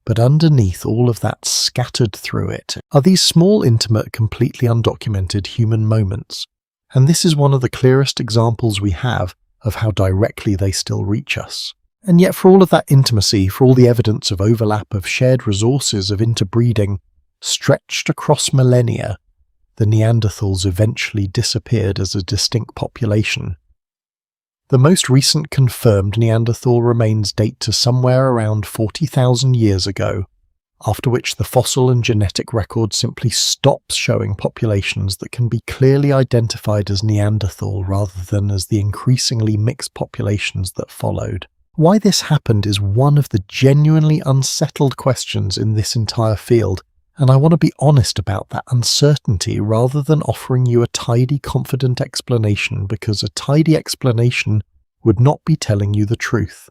Speaker 1: But underneath all of that, scattered through it, are these small, intimate, completely undocumented human moments. And this is one of the clearest examples we have of how directly they still reach us. And yet for all of that intimacy, for all the evidence of overlap, of shared resources, of interbreeding, stretched across millennia, the Neanderthals eventually disappeared as a distinct population. The most recent confirmed Neanderthal remains date to somewhere around 40,000 years ago, after which the fossil and genetic record simply stops showing populations that can be clearly identified as Neanderthal rather than as the increasingly mixed populations that followed. Why this happened is one of the genuinely unsettled questions in this entire field, and I want to be honest about that uncertainty rather than offering you a tidy, confident explanation, because a tidy explanation would not be telling you the truth.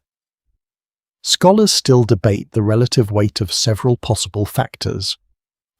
Speaker 1: Scholars still debate the relative weight of several possible factors.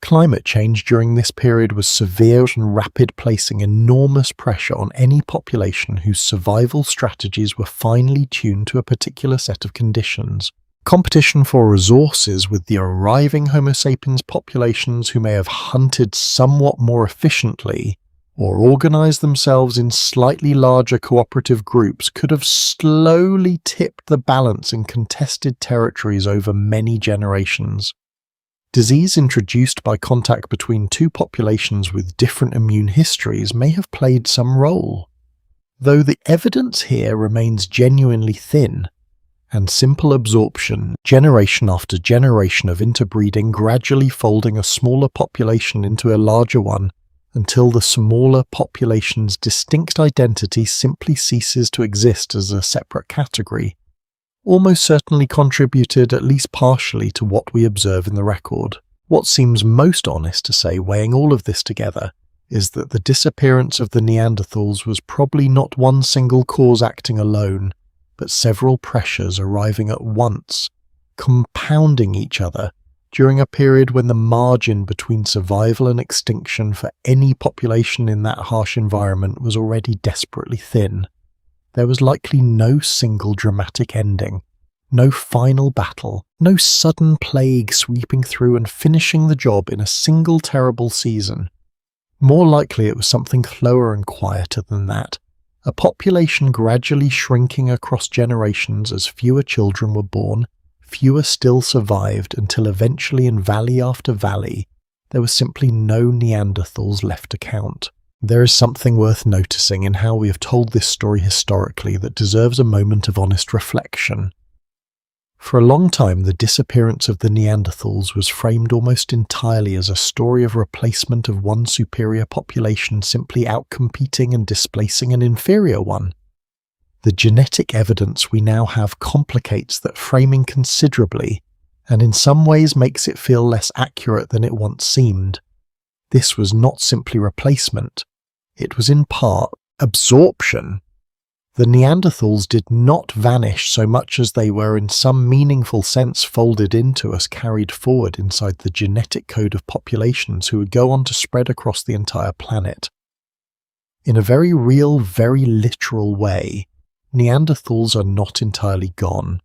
Speaker 1: Climate change during this period was severe and rapid, placing enormous pressure on any population whose survival strategies were finely tuned to a particular set of conditions. Competition for resources with the arriving Homo sapiens populations who may have hunted somewhat more efficiently or organized themselves in slightly larger cooperative groups could have slowly tipped the balance in contested territories over many generations. Disease introduced by contact between two populations with different immune histories may have played some role, though the evidence here remains genuinely thin, and simple absorption, generation after generation of interbreeding gradually folding a smaller population into a larger one, until the smaller population's distinct identity simply ceases to exist as a separate category, almost certainly contributed at least partially to what we observe in the record. What seems most honest to say, weighing all of this together, is that the disappearance of the Neanderthals was probably not one single cause acting alone, but several pressures arriving at once, compounding each other, during a period when the margin between survival and extinction for any population in that harsh environment was already desperately thin. There was likely no single dramatic ending, no final battle, no sudden plague sweeping through and finishing the job in a single terrible season. More likely it was something slower and quieter than that, a population gradually shrinking across generations as fewer children were born, fewer still survived, until eventually in valley after valley, there was simply no Neanderthals left to count. There is something worth noticing in how we have told this story historically that deserves a moment of honest reflection. For a long time, the disappearance of the Neanderthals was framed almost entirely as a story of replacement of one superior population simply outcompeting and displacing an inferior one. The genetic evidence we now have complicates that framing considerably, and in some ways makes it feel less accurate than it once seemed. This was not simply replacement, it was in part absorption. The Neanderthals did not vanish so much as they were in some meaningful sense folded into us, carried forward inside the genetic code of populations who would go on to spread across the entire planet. In a very real, very literal way, Neanderthals are not entirely gone.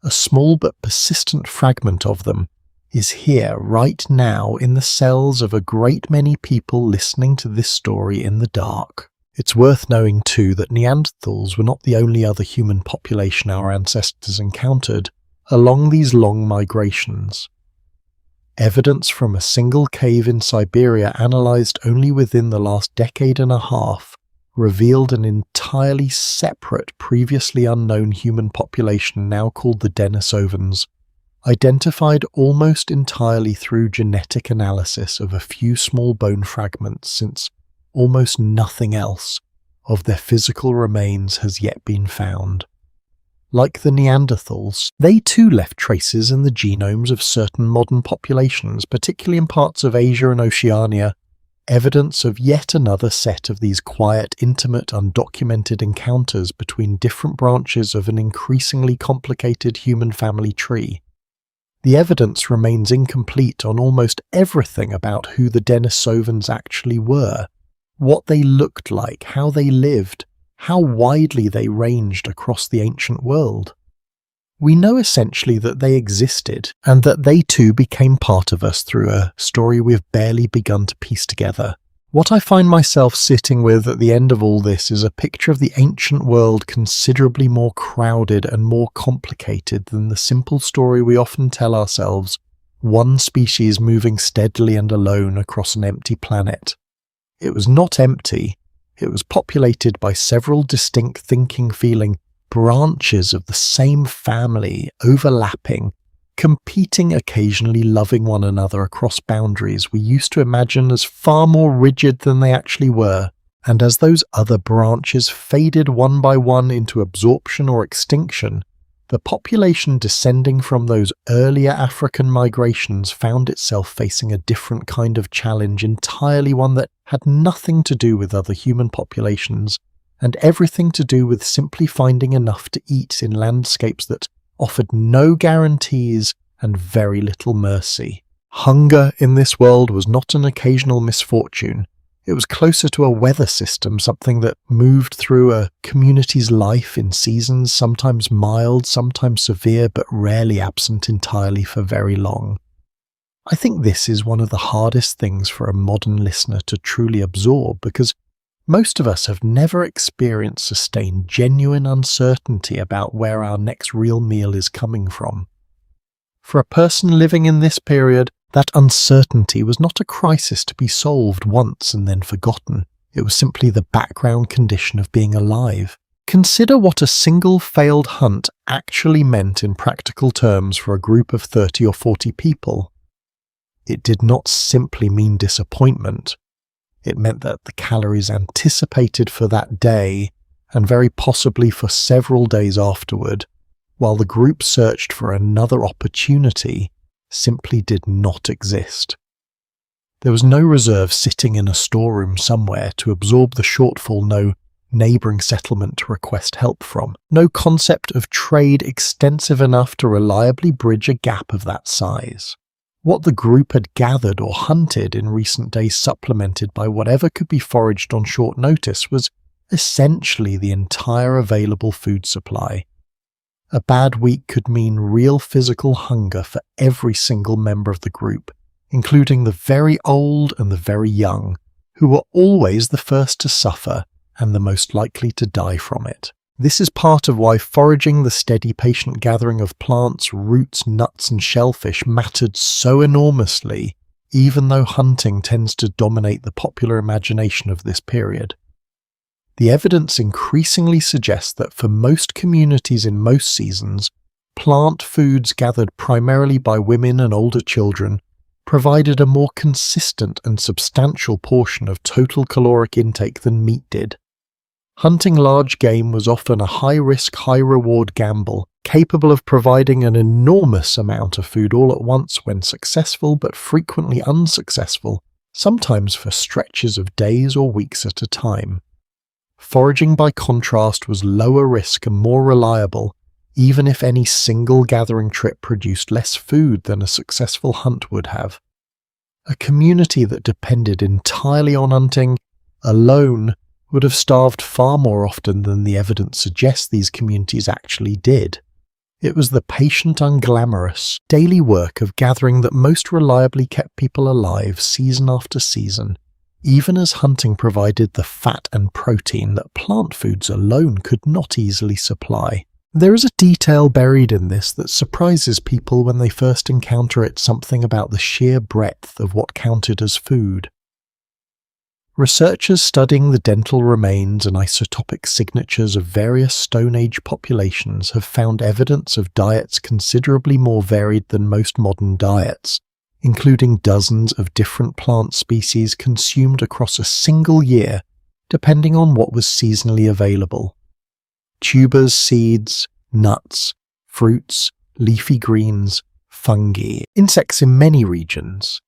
Speaker 1: A small but persistent fragment of them is here right now in the cells of a great many people listening to this story in the dark. It's worth knowing too that Neanderthals were not the only other human population our ancestors encountered along these long migrations. Evidence from a single cave in Siberia analysed only within the last decade and a half revealed an entirely separate, previously unknown human population now called the Denisovans, identified almost entirely through genetic analysis of a few small bone fragments, since almost nothing else of their physical remains has yet been found. Like the Neanderthals, they too left traces in the genomes of certain modern populations, particularly in parts of Asia and Oceania, evidence of yet another set of these quiet, intimate, undocumented encounters between different branches of an increasingly complicated human family tree. The evidence remains incomplete on almost everything about who the Denisovans actually were, what they looked like, how they lived, how widely they ranged across the ancient world. We know essentially that they existed, and that they too became part of us through a story we've barely begun to piece together. What I find myself sitting with at the end of all this is a picture of the ancient world considerably more crowded and more complicated than the simple story we often tell ourselves, one species moving steadily and alone across an empty planet. It was not empty, it was populated by several distinct thinking, feeling branches of the same family, overlapping, competing, occasionally loving one another across boundaries we used to imagine as far more rigid than they actually were. And as those other branches faded one by one into absorption or extinction, the population descending from those earlier African migrations found itself facing a different kind of challenge, entirely one that had nothing to do with other human populations, and everything to do with simply finding enough to eat in landscapes that offered no guarantees and very little mercy. Hunger in this world was not an occasional misfortune. It was closer to a weather system, something that moved through a community's life in seasons, sometimes mild, sometimes severe, but rarely absent entirely for very long. I think this is one of the hardest things for a modern listener to truly absorb, because most of us have never experienced sustained, genuine uncertainty about where our next real meal is coming from. For a person living in this period, that uncertainty was not a crisis to be solved once and then forgotten. It was simply the background condition of being alive. Consider what a single failed hunt actually meant in practical terms for a group of 30 or 40 people. It did not simply mean disappointment. It meant that the calories anticipated for that day, and very possibly for several days afterward, while the group searched for another opportunity, simply did not exist. There was no reserve sitting in a storeroom somewhere to absorb the shortfall, no neighbouring settlement to request help from, no concept of trade extensive enough to reliably bridge a gap of that size. What the group had gathered or hunted in recent days, supplemented by whatever could be foraged on short notice, was essentially the entire available food supply. A bad week could mean real physical hunger for every single member of the group, including the very old and the very young, who were always the first to suffer and the most likely to die from it. This is part of why foraging, the steady patient gathering of plants, roots, nuts and shellfish, mattered so enormously, even though hunting tends to dominate the popular imagination of this period. The evidence increasingly suggests that for most communities in most seasons, plant foods gathered primarily by women and older children provided a more consistent and substantial portion of total caloric intake than meat did. Hunting large game was often a high-risk, high-reward gamble, capable of providing an enormous amount of food all at once when successful, but frequently unsuccessful, sometimes for stretches of days or weeks at a time. Foraging, by contrast, was lower risk and more reliable, even if any single gathering trip produced less food than a successful hunt would have. A community that depended entirely on hunting alone would have starved far more often than the evidence suggests these communities actually did. It was the patient, unglamorous, daily work of gathering that most reliably kept people alive season after season, even as hunting provided the fat and protein that plant foods alone could not easily supply. There is a detail buried in this that surprises people when they first encounter it, something about the sheer breadth of what counted as food. Researchers studying the dental remains and isotopic signatures of various Stone Age populations have found evidence of diets considerably more varied than most modern diets, including dozens of different plant species consumed across a single year, depending on what was seasonally available. Tubers, seeds, nuts, fruits, leafy greens, fungi, insects in many regions,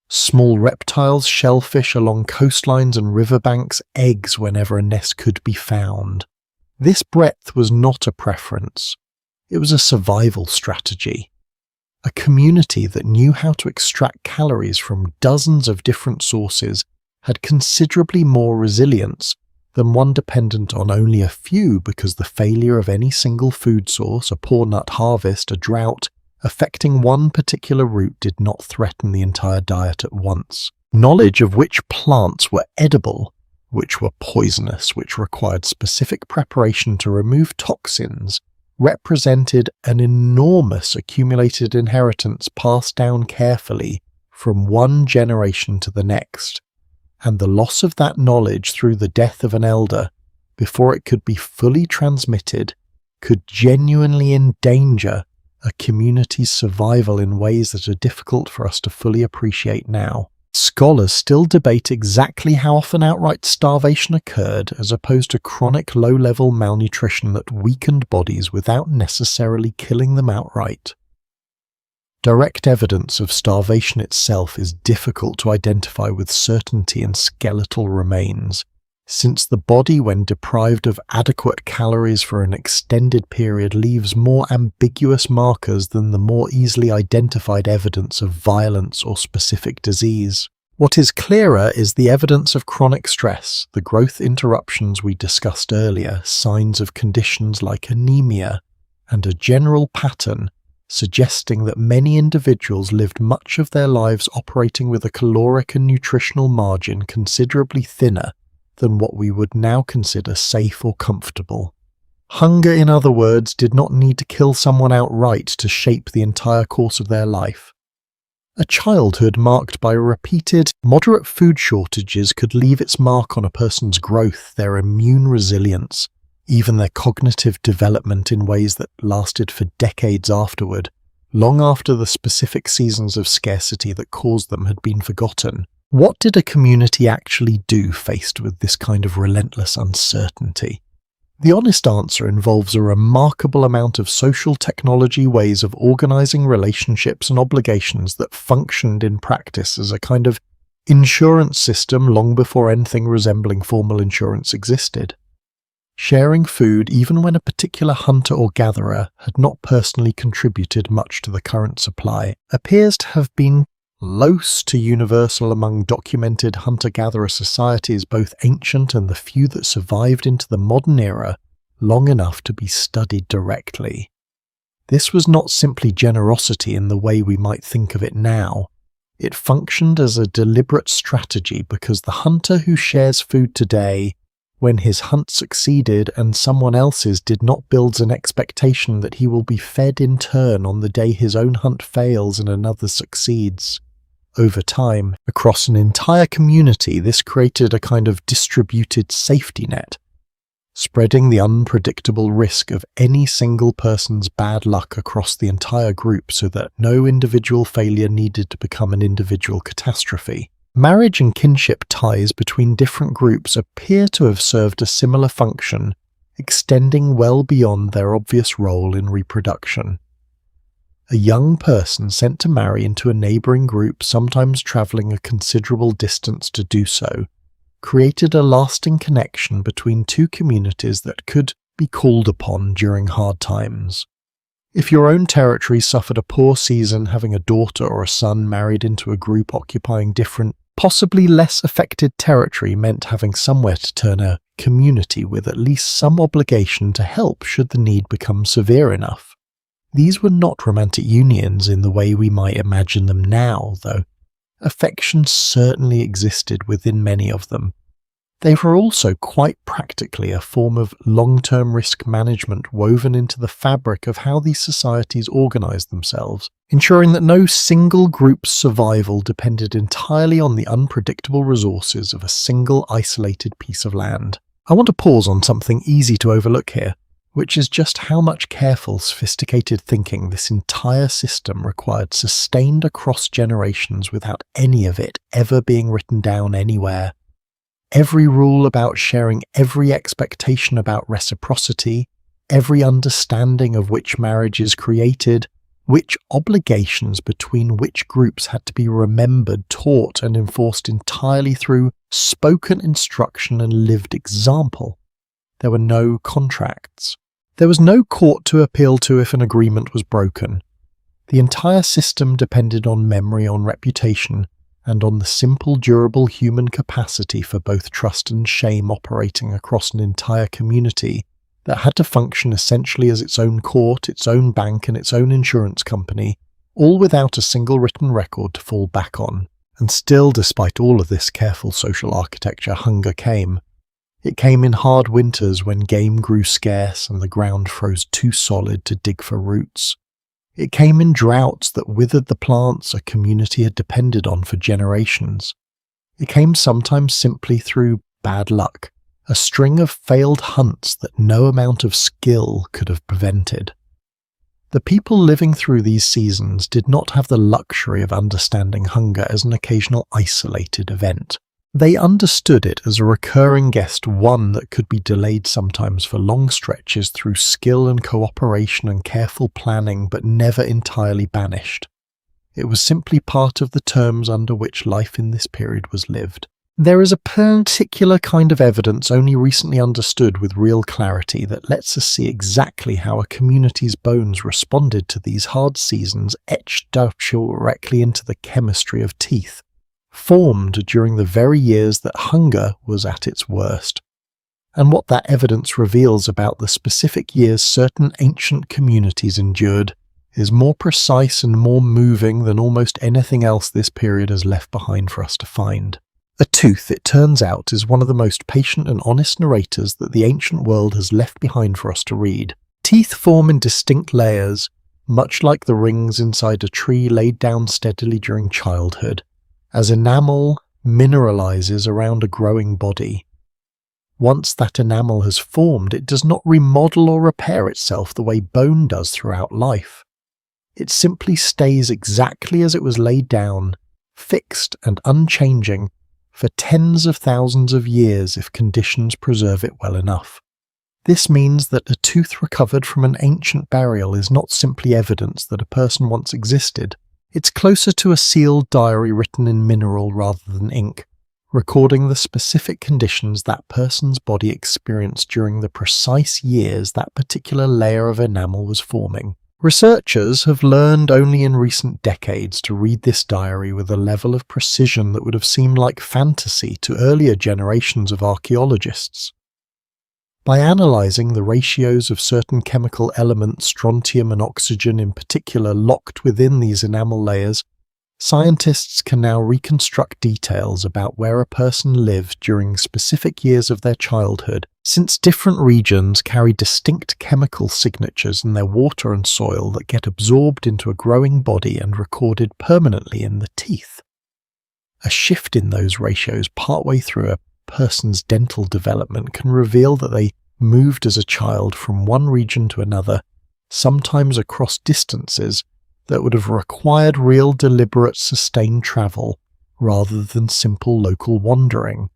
Speaker 1: small reptiles, shellfish along coastlines and riverbanks, eggs whenever a nest could be found. This breadth was not a preference. It was a survival strategy. A community that knew how to extract calories from dozens of different sources had considerably more resilience than one dependent on only a few, because the failure of any single food source, a poor nut harvest, a drought, affecting one particular root did not threaten the entire diet at once. Knowledge of which plants were edible, which were poisonous, which required specific preparation to remove toxins, represented an enormous accumulated inheritance passed down carefully from one generation to the next, and the loss of that knowledge through the death of an elder before it could be fully transmitted could genuinely endanger a community's survival in ways that are difficult for us to fully appreciate now. Scholars still debate exactly how often outright starvation occurred as opposed to chronic low-level malnutrition that weakened bodies without necessarily killing them outright. Direct evidence of starvation itself is difficult to identify with certainty in skeletal remains, since the body, when deprived of adequate calories for an extended period, leaves more ambiguous markers than the more easily identified evidence of violence or specific disease. What is clearer is the evidence of chronic stress, the growth interruptions we discussed earlier, signs of conditions like anemia, and a general pattern suggesting that many individuals lived much of their lives operating with a caloric and nutritional margin considerably thinner than what we would now consider safe or comfortable. Hunger, in other words, did not need to kill someone outright to shape the entire course of their life. A childhood marked by repeated, moderate food shortages could leave its mark on a person's growth, their immune resilience, even their cognitive development in ways that lasted for decades afterward, long after the specific seasons of scarcity that caused them had been forgotten. What did a community actually do faced with this kind of relentless uncertainty? The honest answer involves a remarkable amount of social technology ways of organizing relationships and obligations that functioned in practice as a kind of insurance system long before anything resembling formal insurance existed. Sharing food, even when a particular hunter or gatherer had not personally contributed much to the current supply, appears to have been close to universal among documented hunter-gatherer societies, both ancient and the few that survived into the modern era, long enough to be studied directly. This was not simply generosity in the way we might think of it now. It functioned as a deliberate strategy because the hunter who shares food today, when his hunt succeeded and someone else's did not, builds an expectation that he will be fed in turn on the day his own hunt fails and another succeeds. Over time, across an entire community, this created a kind of distributed safety net, spreading the unpredictable risk of any single person's bad luck across the entire group so that no individual failure needed to become an individual catastrophe. Marriage and kinship ties between different groups appear to have served a similar function, extending well beyond their obvious role in reproduction. A young person sent to marry into a neighbouring group, sometimes travelling a considerable distance to do so, created a lasting connection between two communities that could be called upon during hard times. If your own territory suffered a poor season, having a daughter or a son married into a group occupying different, possibly less affected territory meant having somewhere to turn, a community with at least some obligation to help should the need become severe enough. These were not romantic unions in the way we might imagine them now, though. Affection certainly existed within many of them. They were also quite practically a form of long-term risk management woven into the fabric of how these societies organized themselves, ensuring that no single group's survival depended entirely on the unpredictable resources of a single isolated piece of land. I want to pause on something easy to overlook here, which is just how much careful, sophisticated thinking this entire system required, sustained across generations without any of it ever being written down anywhere. Every rule about sharing, every expectation about reciprocity, every understanding of which marriage is created, which obligations between which groups had to be remembered, taught, and enforced entirely through spoken instruction and lived example. There were no contracts. There was no court to appeal to if an agreement was broken. The entire system depended on memory, on reputation, and on the simple, durable human capacity for both trust and shame operating across an entire community that had to function essentially as its own court, its own bank, and its own insurance company, all without a single written record to fall back on. And still, despite all of this careful social architecture, hunger came. It came in hard winters when game grew scarce and the ground froze too solid to dig for roots. It came in droughts that withered the plants a community had depended on for generations. It came sometimes simply through bad luck, a string of failed hunts that no amount of skill could have prevented. The people living through these seasons did not have the luxury of understanding hunger as an occasional isolated event. They understood it as a recurring guest, one that could be delayed sometimes for long stretches through skill and cooperation and careful planning, but never entirely banished. It was simply part of the terms under which life in this period was lived. There is a particular kind of evidence only recently understood with real clarity that lets us see exactly how a community's bones responded to these hard seasons, etched directly into the chemistry of teeth, formed during the very years that hunger was at its worst. And what that evidence reveals about the specific years certain ancient communities endured is more precise and more moving than almost anything else this period has left behind for us to find. A tooth, it turns out, is one of the most patient and honest narrators that the ancient world has left behind for us to read. Teeth form in distinct layers, much like the rings inside a tree laid down steadily during childhood, as enamel mineralizes around a growing body. Once that enamel has formed, it does not remodel or repair itself the way bone does throughout life. It simply stays exactly as it was laid down, fixed and unchanging, for tens of thousands of years if conditions preserve it well enough. This means that a tooth recovered from an ancient burial is not simply evidence that a person once existed. It's closer to a sealed diary written in mineral rather than ink, recording the specific conditions that person's body experienced during the precise years that particular layer of enamel was forming. Researchers have learned only in recent decades to read this diary with a level of precision that would have seemed like fantasy to earlier generations of archaeologists. By analysing the ratios of certain chemical elements, strontium and oxygen in particular, locked within these enamel layers, scientists can now reconstruct details about where a person lived during specific years of their childhood, since different regions carry distinct chemical signatures in their water and soil that get absorbed into a growing body and recorded permanently in the teeth. A shift in those ratios partway through a person's dental development can reveal that they moved as a child from one region to another, sometimes across distances that would have required real deliberate sustained travel rather than simple local wandering.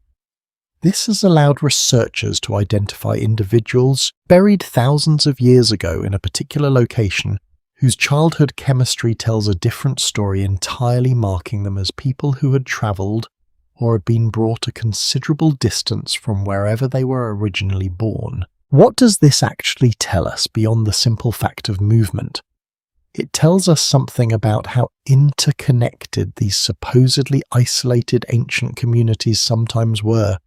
Speaker 1: This has allowed researchers to identify individuals buried thousands of years ago in a particular location whose childhood chemistry tells a different story entirely, marking them as people who had travelled or had been brought a considerable distance from wherever they were originally born. What does this actually tell us beyond the simple fact of movement? It tells us something about how interconnected these supposedly isolated ancient communities sometimes were.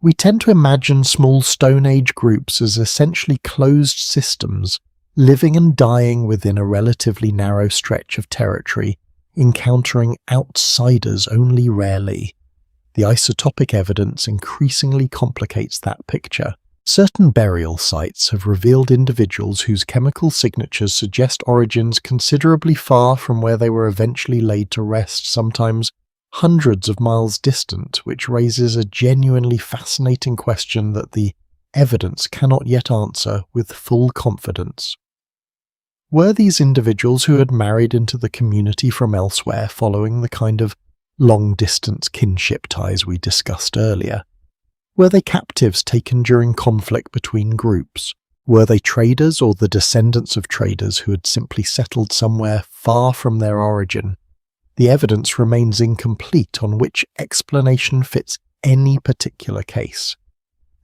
Speaker 1: We tend to imagine small Stone Age groups as essentially closed systems, living and dying within a relatively narrow stretch of territory, encountering outsiders only rarely. The isotopic evidence increasingly complicates that picture. Certain burial sites have revealed individuals whose chemical signatures suggest origins considerably far from where they were eventually laid to rest, sometimes hundreds of miles distant, which raises a genuinely fascinating question that the evidence cannot yet answer with full confidence. Were these individuals who had married into the community from elsewhere following the kind of long-distance kinship ties we discussed earlier? Were they captives taken during conflict between groups? Were they traders or the descendants of traders who had simply settled somewhere far from their origin? The evidence remains incomplete on which explanation fits any particular case,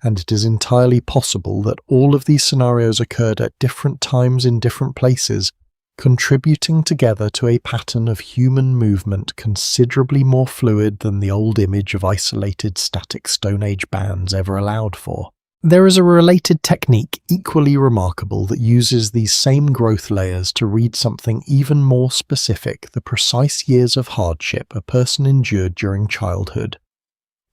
Speaker 1: and it is entirely possible that all of these scenarios occurred at different times in different places, contributing together to a pattern of human movement considerably more fluid than the old image of isolated static Stone Age bands ever allowed for. There is a related technique equally remarkable that uses these same growth layers to read something even more specific: the precise years of hardship a person endured during childhood.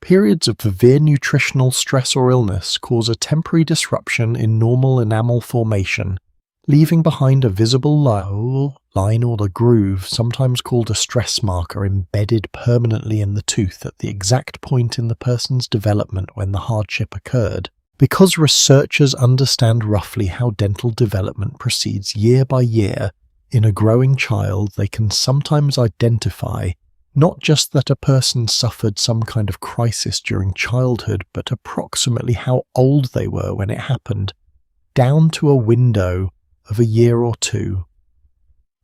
Speaker 1: Periods of severe nutritional stress or illness cause a temporary disruption in normal enamel formation, leaving behind a visible line or a groove, sometimes called a stress marker, embedded permanently in the tooth at the exact point in the person's development when the hardship occurred. Because researchers understand roughly how dental development proceeds year by year in a growing child, they can sometimes identify not just that a person suffered some kind of crisis during childhood, but approximately how old they were when it happened, down to a window of a year or two.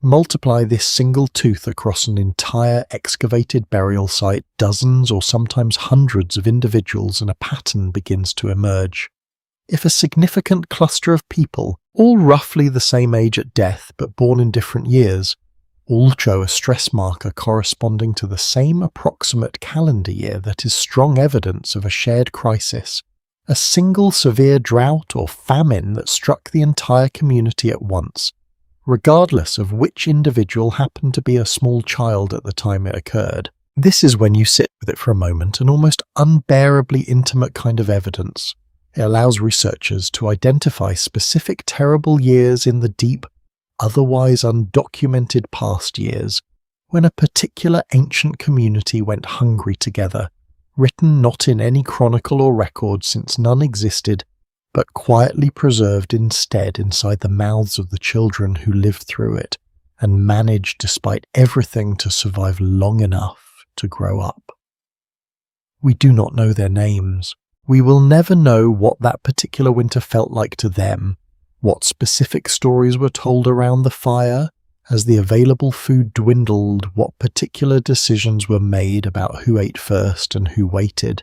Speaker 1: Multiply this single tooth across an entire excavated burial site, dozens or sometimes hundreds of individuals, and a pattern begins to emerge. If a significant cluster of people, all roughly the same age at death but born in different years, all show a stress marker corresponding to the same approximate calendar year, that is strong evidence of a shared crisis, a single severe drought or famine that struck the entire community at once, regardless of which individual happened to be a small child at the time it occurred. This is when you sit with it for a moment, an almost unbearably intimate kind of evidence. It allows researchers to identify specific terrible years in the deep, otherwise undocumented past years, when a particular ancient community went hungry together, written not in any chronicle or record since none existed, but quietly preserved instead inside the mouths of the children who lived through it, and managed despite everything to survive long enough to grow up. We do not know their names. We will never know what that particular winter felt like to them, what specific stories were told around the fire as the available food dwindled, what particular decisions were made about who ate first and who waited.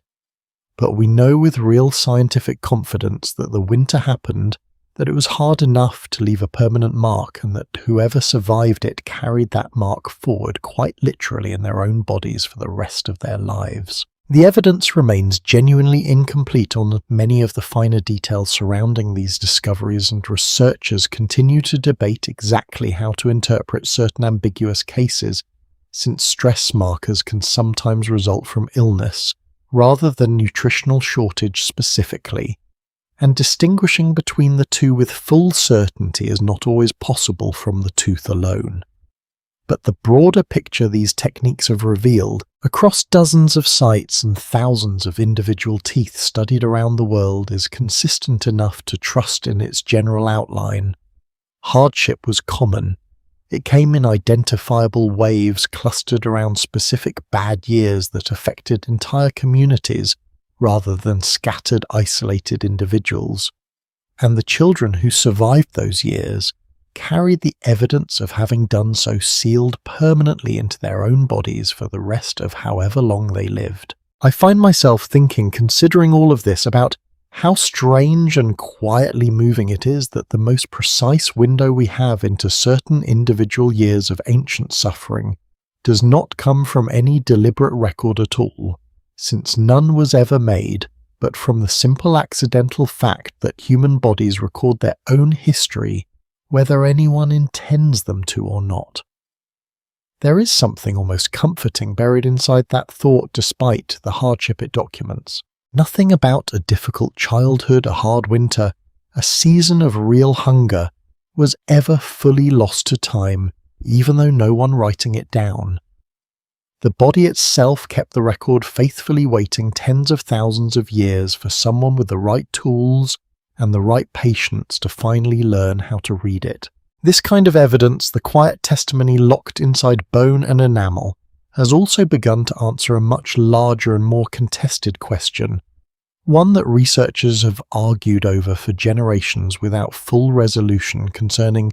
Speaker 1: But we know with real scientific confidence that the winter happened, that it was hard enough to leave a permanent mark, and that whoever survived it carried that mark forward quite literally in their own bodies for the rest of their lives. The evidence remains genuinely incomplete on many of the finer details surrounding these discoveries, and researchers continue to debate exactly how to interpret certain ambiguous cases, since stress markers can sometimes result from illness rather than nutritional shortage specifically, and distinguishing between the two with full certainty is not always possible from the tooth alone. But the broader picture these techniques have revealed, across dozens of sites and thousands of individual teeth studied around the world, is consistent enough to trust in its general outline. Hardship was common. It came in identifiable waves clustered around specific bad years that affected entire communities rather than scattered, isolated individuals. And the children who survived those years carried the evidence of having done so sealed permanently into their own bodies for the rest of however long they lived. I find myself thinking, considering all of this, about how strange and quietly moving it is that the most precise window we have into certain individual years of ancient suffering does not come from any deliberate record at all, since none was ever made, but from the simple accidental fact that human bodies record their own history whether anyone intends them to or not. There is something almost comforting buried inside that thought despite the hardship it documents. Nothing about a difficult childhood, a hard winter, a season of real hunger was ever fully lost to time, even though no one writing it down. The body itself kept the record, faithfully waiting tens of thousands of years for someone with the right tools and the right patience to finally learn how to read it. This kind of evidence, the quiet testimony locked inside bone and enamel, has also begun to answer a much larger and more contested question, one that researchers have argued over for generations without full resolution, concerning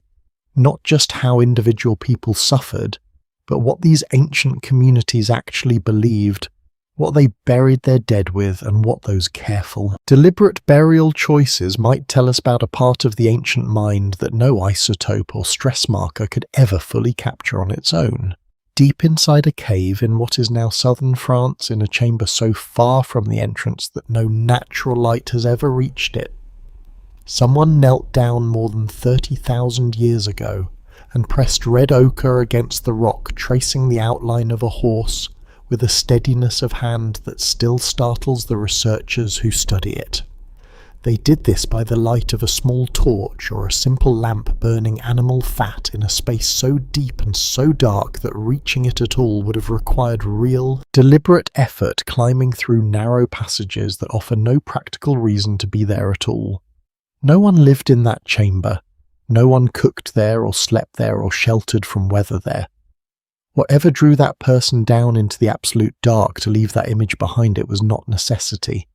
Speaker 1: not just how individual people suffered, but what these ancient communities actually believed, what they buried their dead with, and what those careful, deliberate burial choices might tell us about a part of the ancient mind that no isotope or stress marker could ever fully capture on its own. Deep inside a cave in what is now southern France, in a chamber so far from the entrance that no natural light has ever reached it, someone knelt down more than 30,000 years ago and pressed red ochre against the rock, tracing the outline of a horse with a steadiness of hand that still startles the researchers who study it. They did this by the light of a small torch or a simple lamp burning animal fat in a space so deep and so dark that reaching it at all would have required real, deliberate effort climbing through narrow passages that offer no practical reason to be there at all. No one lived in that chamber. No one cooked there or slept there or sheltered from weather there. Whatever drew that person down into the absolute dark to leave that image behind it was not necessity.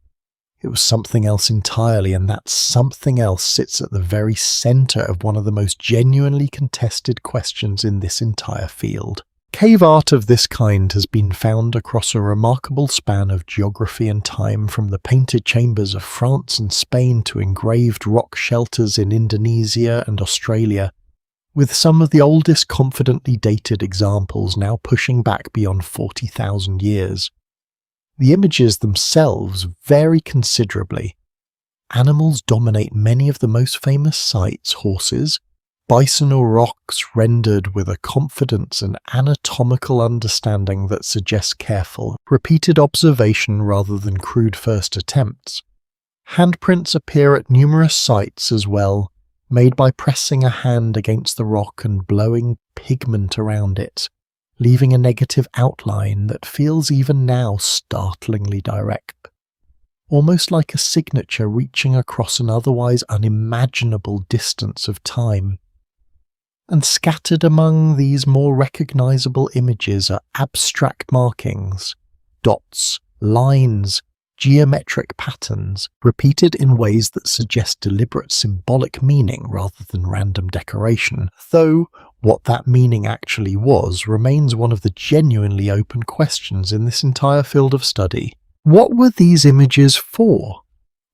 Speaker 1: It was something else entirely, and that something else sits at the very centre of one of the most genuinely contested questions in this entire field. Cave art of this kind has been found across a remarkable span of geography and time, from the painted chambers of France and Spain to engraved rock shelters in Indonesia and Australia, with some of the oldest confidently dated examples now pushing back beyond 40,000 years. The images themselves vary considerably. Animals dominate many of the most famous sites: horses, bison or rocks rendered with a confidence and anatomical understanding that suggests careful, repeated observation rather than crude first attempts. Handprints appear at numerous sites as well, made by pressing a hand against the rock and blowing pigment around it, leaving a negative outline that feels even now startlingly direct, almost like a signature reaching across an otherwise unimaginable distance of time. And scattered among these more recognizable images are abstract markings, dots, lines, geometric patterns, repeated in ways that suggest deliberate symbolic meaning rather than random decoration, though what that meaning actually was remains one of the genuinely open questions in this entire field of study. What were these images for?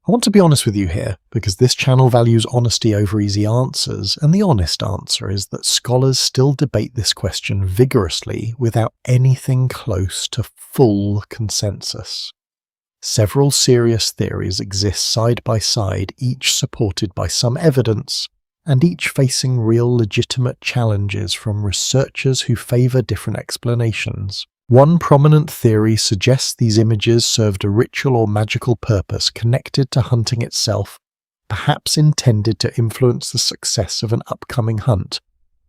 Speaker 1: I want to be honest with you here, because this channel values honesty over easy answers, and the honest answer is that scholars still debate this question vigorously without anything close to full consensus. Several serious theories exist side by side, each supported by some evidence, and each facing real legitimate challenges from researchers who favour different explanations. One prominent theory suggests these images served a ritual or magical purpose connected to hunting itself, perhaps intended to influence the success of an upcoming hunt,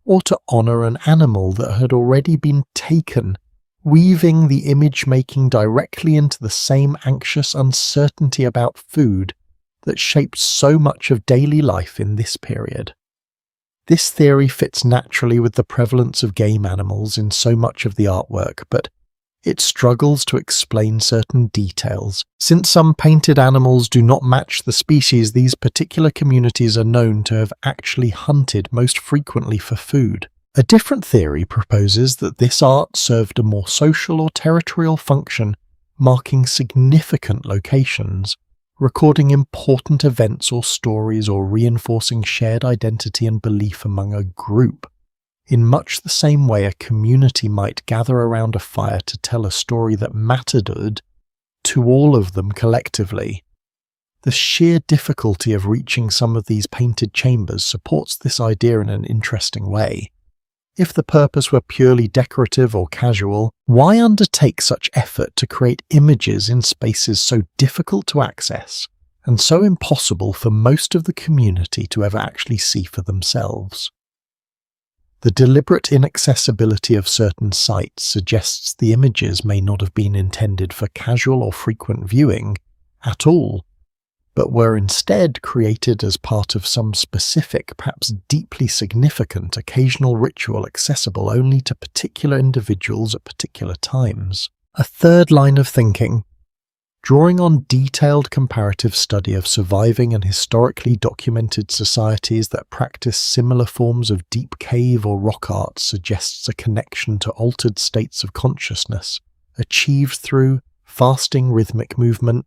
Speaker 1: or to honour an animal that had already been taken, weaving the image-making directly into the same anxious uncertainty about food that shaped so much of daily life in this period. This theory fits naturally with the prevalence of game animals in so much of the artwork, but it struggles to explain certain details. Since some painted animals do not match the species these particular communities are known to have actually hunted most frequently for food. A different theory proposes that this art served a more social or territorial function, marking significant locations, recording important events or stories, or reinforcing shared identity and belief among a group, in much the same way a community might gather around a fire to tell a story that mattered to all of them collectively. The sheer difficulty of reaching some of these painted chambers supports this idea in an interesting way. If the purpose were purely decorative or casual, why undertake such effort to create images in spaces so difficult to access and so impossible for most of the community to ever actually see for themselves? The deliberate inaccessibility of certain sites suggests the images may not have been intended for casual or frequent viewing at all, but were instead created as part of some specific, perhaps deeply significant occasional ritual accessible only to particular individuals at particular times. A third line of thinking, drawing on detailed comparative study of surviving and historically documented societies that practice similar forms of deep cave or rock art, suggests a connection to altered states of consciousness, achieved through fasting rhythmic movement,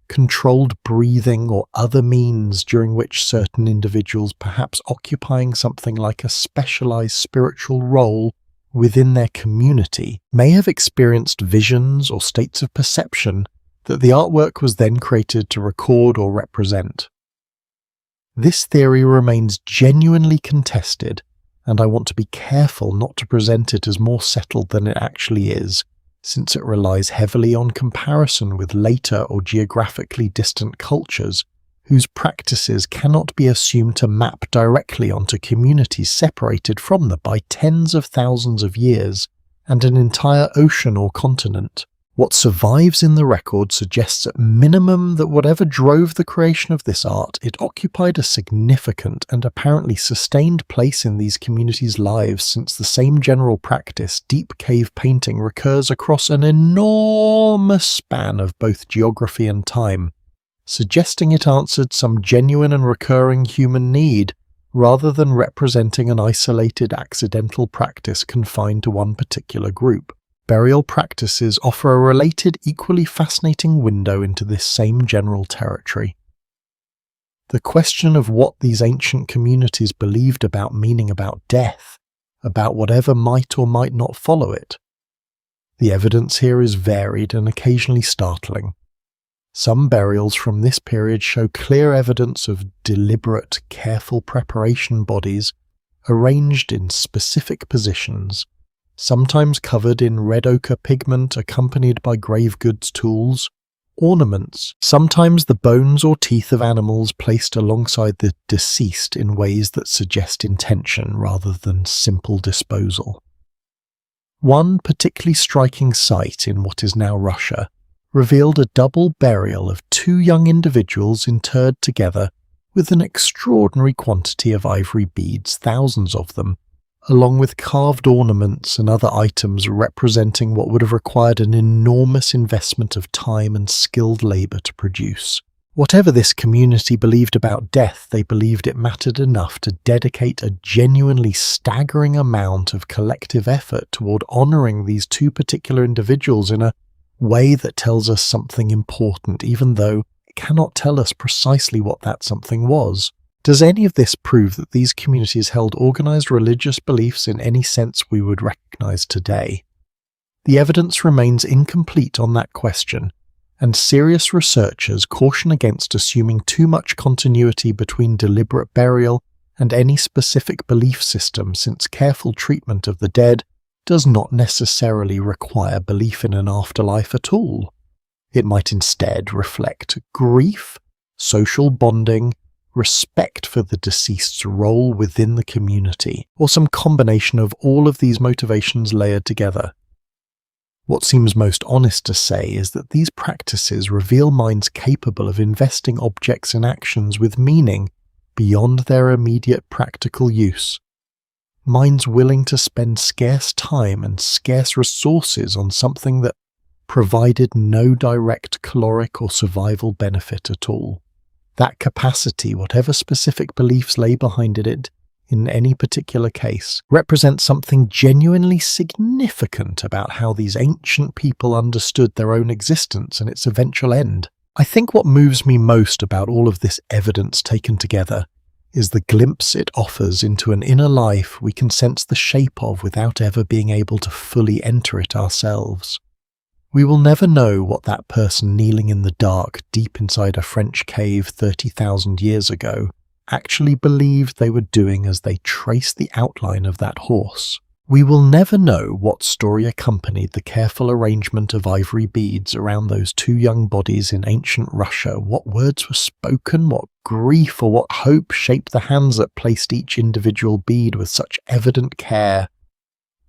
Speaker 1: controlled breathing, or other means during which certain individuals, perhaps occupying something like a specialized spiritual role within their community, may have experienced visions or states of perception that the artwork was then created to record or represent. This theory remains genuinely contested, and I want to be careful not to present it as more settled than it actually is, since it relies heavily on comparison with later or geographically distant cultures whose practices cannot be assumed to map directly onto communities separated from them by tens of thousands of years and an entire ocean or continent. What survives in the record suggests at minimum that whatever drove the creation of this art, it occupied a significant and apparently sustained place in these communities' lives, since the same general practice, deep cave painting, recurs across an enormous span of both geography and time, suggesting it answered some genuine and recurring human need, rather than representing an isolated accidental practice confined to one particular group. Burial practices offer a related, equally fascinating window into this same general territory. The question of what these ancient communities believed about meaning about death, about whatever might or might not follow it. The evidence here is varied and occasionally startling. Some burials from this period show clear evidence of deliberate, careful preparation bodies arranged in specific positions, sometimes covered in red ochre pigment accompanied by grave goods tools, ornaments, sometimes the bones or teeth of animals placed alongside the deceased in ways that suggest intention rather than simple disposal. One particularly striking sight in what is now Russia revealed a double burial of two young individuals interred together with an extraordinary quantity of ivory beads, thousands of them, along with carved ornaments and other items representing what would have required an enormous investment of time and skilled labour to produce. Whatever this community believed about death, they believed it mattered enough to dedicate a genuinely staggering amount of collective effort toward honouring these two particular individuals in a way that tells us something important, even though it cannot tell us precisely what that something was. Does any of this prove that these communities held organised religious beliefs in any sense we would recognise today? The evidence remains incomplete on that question, and serious researchers caution against assuming too much continuity between deliberate burial and any specific belief system, since careful treatment of the dead does not necessarily require belief in an afterlife at all. It might instead reflect grief, social bonding, respect for the deceased's role within the community, or some combination of all of these motivations layered together. What seems most honest to say is that these practices reveal minds capable of investing objects and actions with meaning beyond their immediate practical use. Minds willing to spend scarce time and scarce resources on something that provided no direct caloric or survival benefit at all. That capacity, whatever specific beliefs lay behind it in any particular case, represents something genuinely significant about how these ancient people understood their own existence and its eventual end. I think what moves me most about all of this evidence taken together is the glimpse it offers into an inner life we can sense the shape of without ever being able to fully enter it ourselves. We will never know what that person kneeling in the dark deep inside a French cave 30,000 years ago actually believed they were doing as they traced the outline of that horse. We will never know what story accompanied the careful arrangement of ivory beads around those two young bodies in ancient Russia, what words were spoken, what grief or what hope shaped the hands that placed each individual bead with such evident care.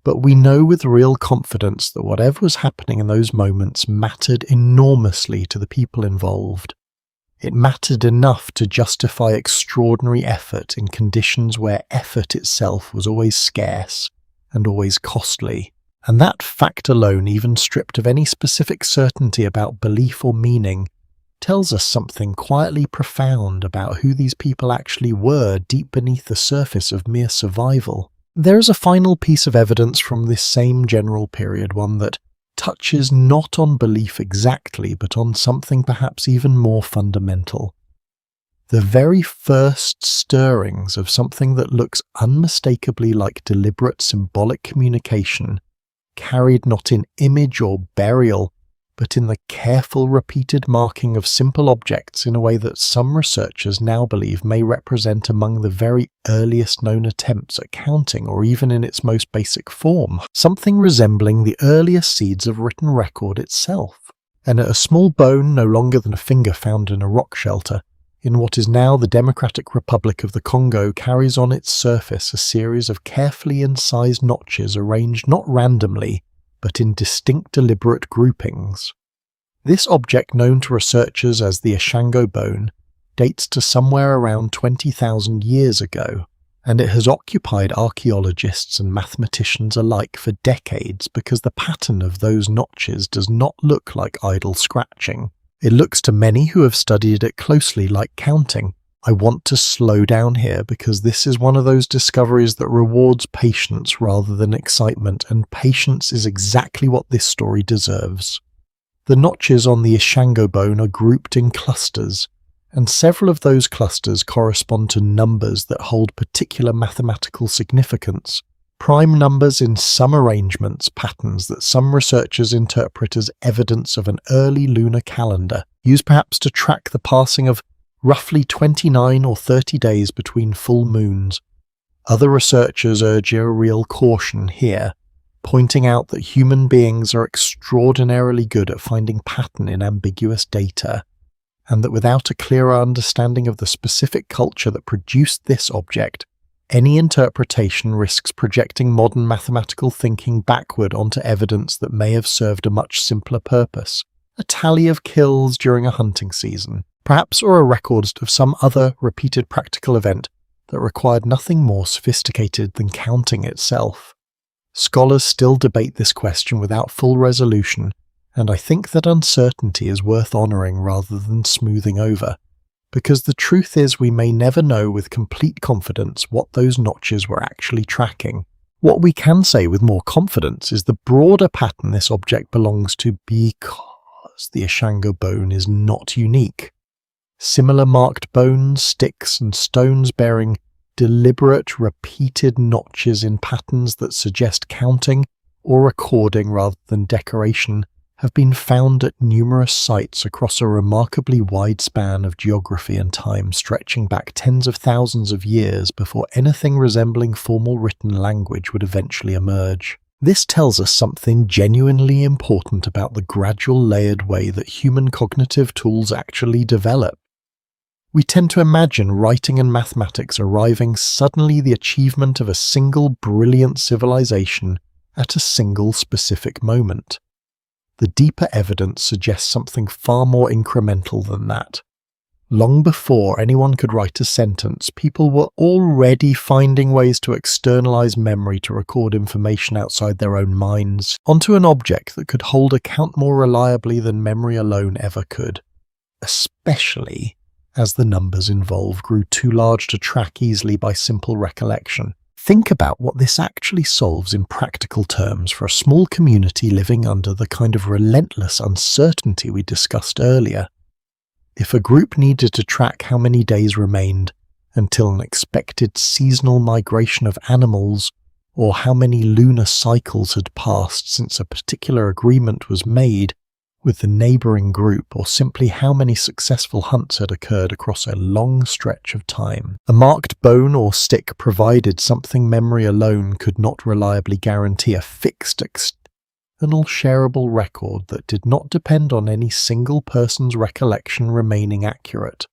Speaker 1: But we know with real confidence that whatever was happening in those moments mattered enormously to the people involved. It mattered enough to justify extraordinary effort in conditions where effort itself was always scarce and always costly. And that fact alone, even stripped of any specific certainty about belief or meaning, tells us something quietly profound about who these people actually were deep beneath the surface of mere survival. There is a final piece of evidence from this same general period, one that touches not on belief exactly, but on something perhaps even more fundamental. The very first stirrings of something that looks unmistakably like deliberate symbolic communication, carried not in image or burial, but in the careful repeated marking of simple objects in a way that some researchers now believe may represent among the very earliest known attempts at counting, or even in its most basic form, something resembling the earliest seeds of written record itself. And a small bone no longer than a finger found in a rock shelter in what is now the Democratic Republic of the Congo carries on its surface a series of carefully incised notches arranged not randomly, but in distinct deliberate groupings. This object, known to researchers as the Ishango bone, dates to somewhere around 20,000 years ago, and it has occupied archaeologists and mathematicians alike for decades because the pattern of those notches does not look like idle scratching. It looks to many who have studied it closely like counting. I want to slow down here because this is one of those discoveries that rewards patience rather than excitement, and patience is exactly what this story deserves. The notches on the Ishango bone are grouped in clusters, and several of those clusters correspond to numbers that hold particular mathematical significance. Prime numbers in some arrangements, patterns that some researchers interpret as evidence of an early lunar calendar, used perhaps to track the passing of roughly 29 or 30 days between full moons. Other researchers urge a real caution here, pointing out that human beings are extraordinarily good at finding pattern in ambiguous data, and that without a clearer understanding of the specific culture that produced this object, any interpretation risks projecting modern mathematical thinking backward onto evidence that may have served a much simpler purpose, a tally of kills during a hunting season, perhaps, or a record of some other repeated practical event that required nothing more sophisticated than counting itself. Scholars still debate this question without full resolution, and I think that uncertainty is worth honouring rather than smoothing over, because the truth is we may never know with complete confidence what those notches were actually tracking. What we can say with more confidence is the broader pattern this object belongs to because the Ishango bone is not unique. Similar marked bones, sticks and stones bearing deliberate, repeated notches in patterns that suggest counting or recording rather than decoration have been found at numerous sites across a remarkably wide span of geography and time, stretching back tens of thousands of years before anything resembling formal written language would eventually emerge. This tells us something genuinely important about the gradual layered way that human cognitive tools actually develop. We tend to imagine writing and mathematics arriving suddenly the achievement of a single brilliant civilization at a single specific moment. The deeper evidence suggests something far more incremental than that. Long before anyone could write a sentence, people were already finding ways to externalize memory to record information outside their own minds onto an object that could hold a count more reliably than memory alone ever could, especially as the numbers involved grew too large to track easily by simple recollection. Think about what this actually solves in practical terms for a small community living under the kind of relentless uncertainty we discussed earlier. If a group needed to track how many days remained until an expected seasonal migration of animals, or how many lunar cycles had passed since a particular agreement was made with the neighbouring group, or simply how many successful hunts had occurred across a long stretch of time, a marked bone or stick provided something memory alone could not reliably guarantee a fixed external shareable record that did not depend on any single person's recollection remaining accurate.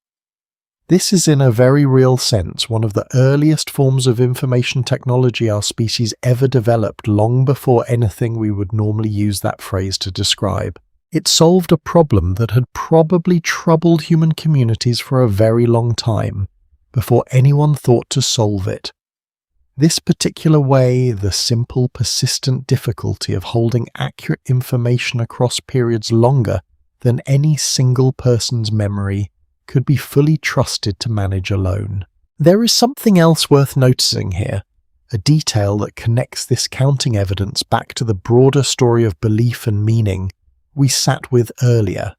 Speaker 1: This is in a very real sense one of the earliest forms of information technology our species ever developed, long before anything we would normally use that phrase to describe. It solved a problem that had probably troubled human communities for a very long time, before anyone thought to solve it. This particular way, the simple, persistent difficulty of holding accurate information across periods longer than any single person's memory, could be fully trusted to manage alone. There is something else worth noticing here, a detail that connects this counting evidence back to the broader story of belief and meaning we sat with earlier.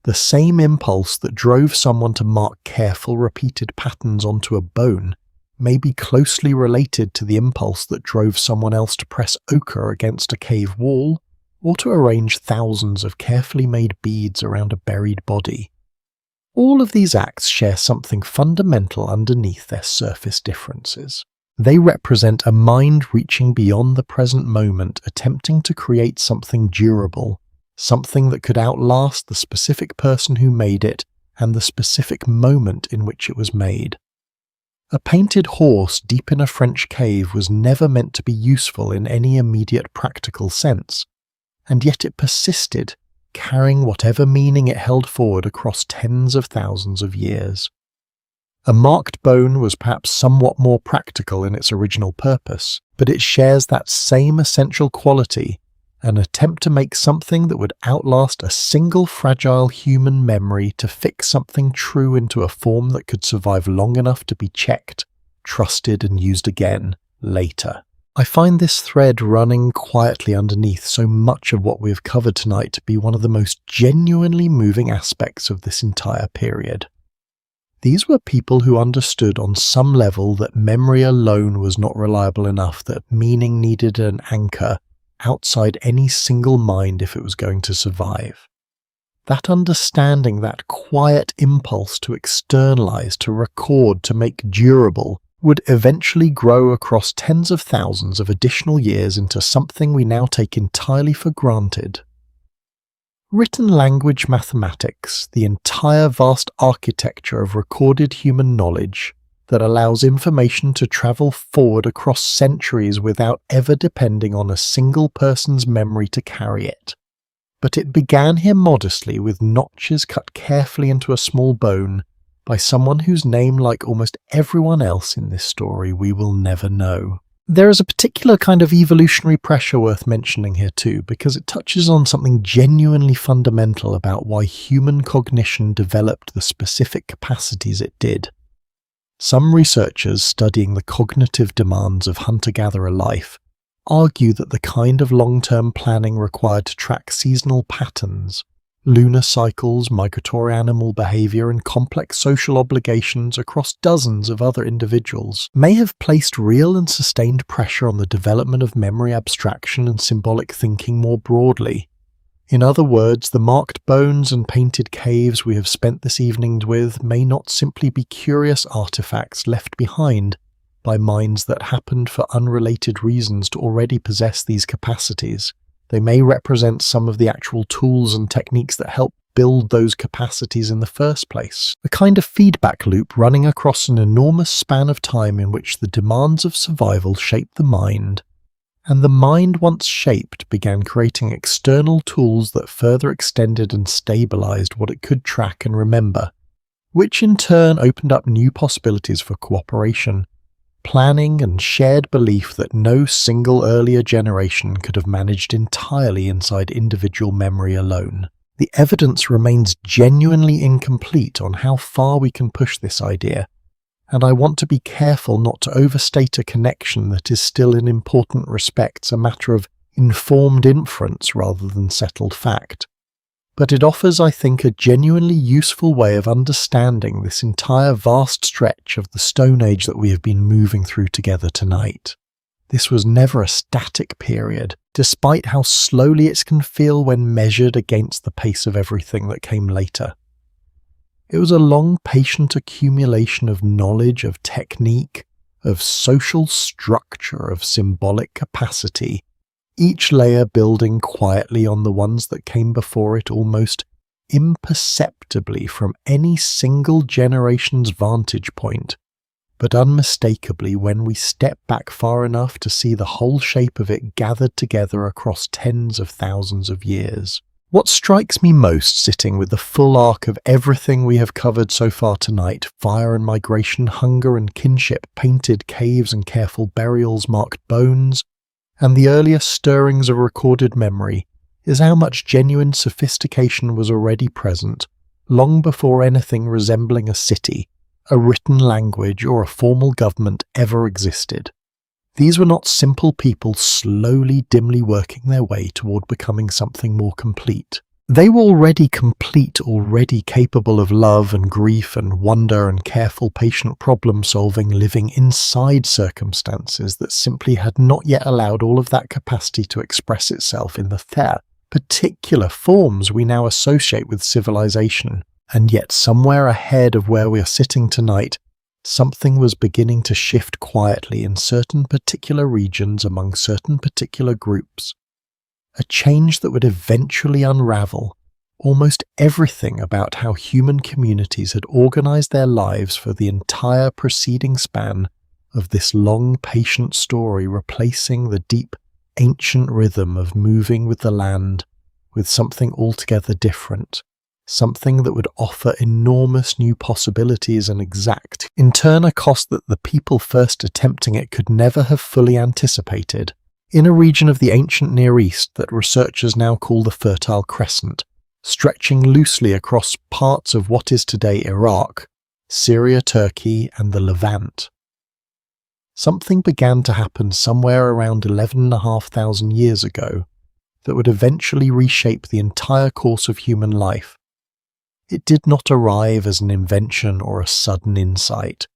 Speaker 1: The same impulse that drove someone to mark careful, repeated patterns onto a bone may be closely related to the impulse that drove someone else to press ochre against a cave wall, or to arrange thousands of carefully made beads around a buried body. All of these acts share something fundamental underneath their surface differences. They represent a mind reaching beyond the present moment, attempting to create something durable, something that could outlast the specific person who made it, and the specific moment in which it was made. A painted horse deep in a French cave was never meant to be useful in any immediate practical sense, and yet it persisted, carrying whatever meaning it held forward across tens of thousands of years. A marked bone was perhaps somewhat more practical in its original purpose, but it shares that same essential quality, an attempt to make something that would outlast a single fragile human memory to fix something true into a form that could survive long enough to be checked, trusted, and used again later. I find this thread running quietly underneath so much of what we have covered tonight to be one of the most genuinely moving aspects of this entire period. These were people who understood on some level that memory alone was not reliable enough, that meaning needed an anchor outside any single mind if it was going to survive. That understanding, that quiet impulse to externalize, to record, to make durable, would eventually grow across tens of thousands of additional years into something we now take entirely for granted. Written language mathematics, the entire vast architecture of recorded human knowledge that allows information to travel forward across centuries without ever depending on a single person's memory to carry it. But it began here modestly, with notches cut carefully into a small bone by someone whose name, like almost everyone else in this story, we will never know. There is a particular kind of evolutionary pressure worth mentioning here too, because it touches on something genuinely fundamental about why human cognition developed the specific capacities it did. Some researchers studying the cognitive demands of hunter-gatherer life argue that the kind of long-term planning required to track seasonal patterns, lunar cycles, migratory animal behavior, and complex social obligations across dozens of other individuals may have placed real and sustained pressure on the development of memory abstraction and symbolic thinking more broadly. In other words, the marked bones and painted caves we have spent this evening with may not simply be curious artifacts left behind by minds that happened for unrelated reasons to already possess these capacities. They may represent some of the actual tools and techniques that help build those capacities in the first place. A kind of feedback loop running across an enormous span of time in which the demands of survival shape the mind, and the mind, once shaped, began creating external tools that further extended and stabilized what it could track and remember, which in turn opened up new possibilities for cooperation, planning, and shared belief that no single earlier generation could have managed entirely inside individual memory alone. The evidence remains genuinely incomplete on how far we can push this idea, and I want to be careful not to overstate a connection that is still in important respects a matter of informed inference rather than settled fact. But it offers, I think, a genuinely useful way of understanding this entire vast stretch of the Stone Age that we have been moving through together tonight. This was never a static period, despite how slowly it can feel when measured against the pace of everything that came later. It was a long, patient accumulation of knowledge, of technique, of social structure, of symbolic capacity, each layer building quietly on the ones that came before it almost imperceptibly from any single generation's vantage point, but unmistakably when we step back far enough to see the whole shape of it gathered together across tens of thousands of years. What strikes me most, sitting with the full arc of everything we have covered so far tonight, fire and migration, hunger and kinship, painted caves and careful burials, marked bones, and the earliest stirrings of recorded memory, is how much genuine sophistication was already present, long before anything resembling a city, a written language, or a formal government ever existed. These were not simple people slowly, dimly working their way toward becoming something more complete. They were already complete, already capable of love and grief and wonder and careful, patient problem-solving, living inside circumstances that simply had not yet allowed all of that capacity to express itself in the particular forms we now associate with civilization. And yet somewhere ahead of where we are sitting tonight, something was beginning to shift quietly in certain particular regions among certain particular groups. A change that would eventually unravel, almost everything about how human communities had organized their lives for the entire preceding span of this long, patient story, replacing the deep, ancient rhythm of moving with the land with something altogether different, something that would offer enormous new possibilities and exact, in turn, a cost that the people first attempting it could never have fully anticipated. In a region of the ancient Near East that researchers now call the Fertile Crescent, stretching loosely across parts of what is today Iraq, Syria, Turkey, and the Levant. Something began to happen somewhere around 11,500 years ago that would eventually reshape the entire course of human life. It did not arrive as an invention or a sudden insight.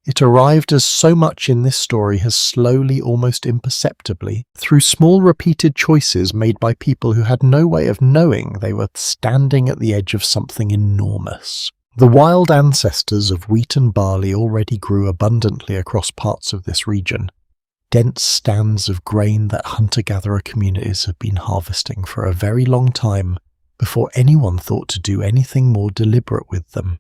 Speaker 1: It arrived as so much in this story has slowly, almost imperceptibly, through small repeated choices made by people who had no way of knowing they were standing at the edge of something enormous. The wild ancestors of wheat and barley already grew abundantly across parts of this region, dense stands of grain that hunter-gatherer communities had been harvesting for a very long time before anyone thought to do anything more deliberate with them.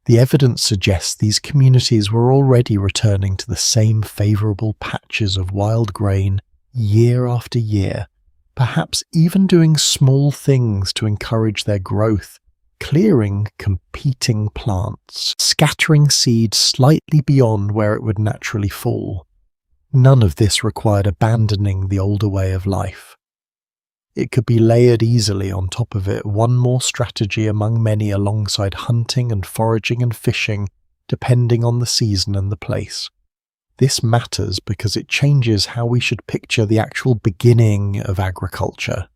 Speaker 1: The evidence suggests these communities were already returning to the same favourable patches of wild grain year after year, perhaps even doing small things to encourage their growth, clearing competing plants, scattering seeds slightly beyond where it would naturally fall. None of this required abandoning the older way of life. It could be layered easily on top of it, one more strategy among many alongside hunting and foraging and fishing, depending on the season and the place. This matters because it changes how we should picture the actual beginning of agriculture.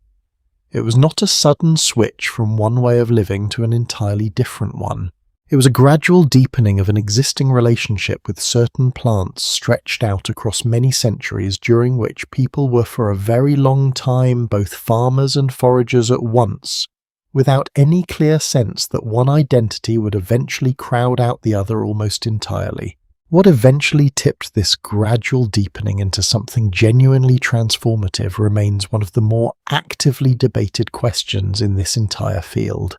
Speaker 1: It was not a sudden switch from one way of living to an entirely different one. It was a gradual deepening of an existing relationship with certain plants stretched out across many centuries, during which people were for a very long time both farmers and foragers at once, without any clear sense that one identity would eventually crowd out the other almost entirely. What eventually tipped this gradual deepening into something genuinely transformative remains one of the more actively debated questions in this entire field.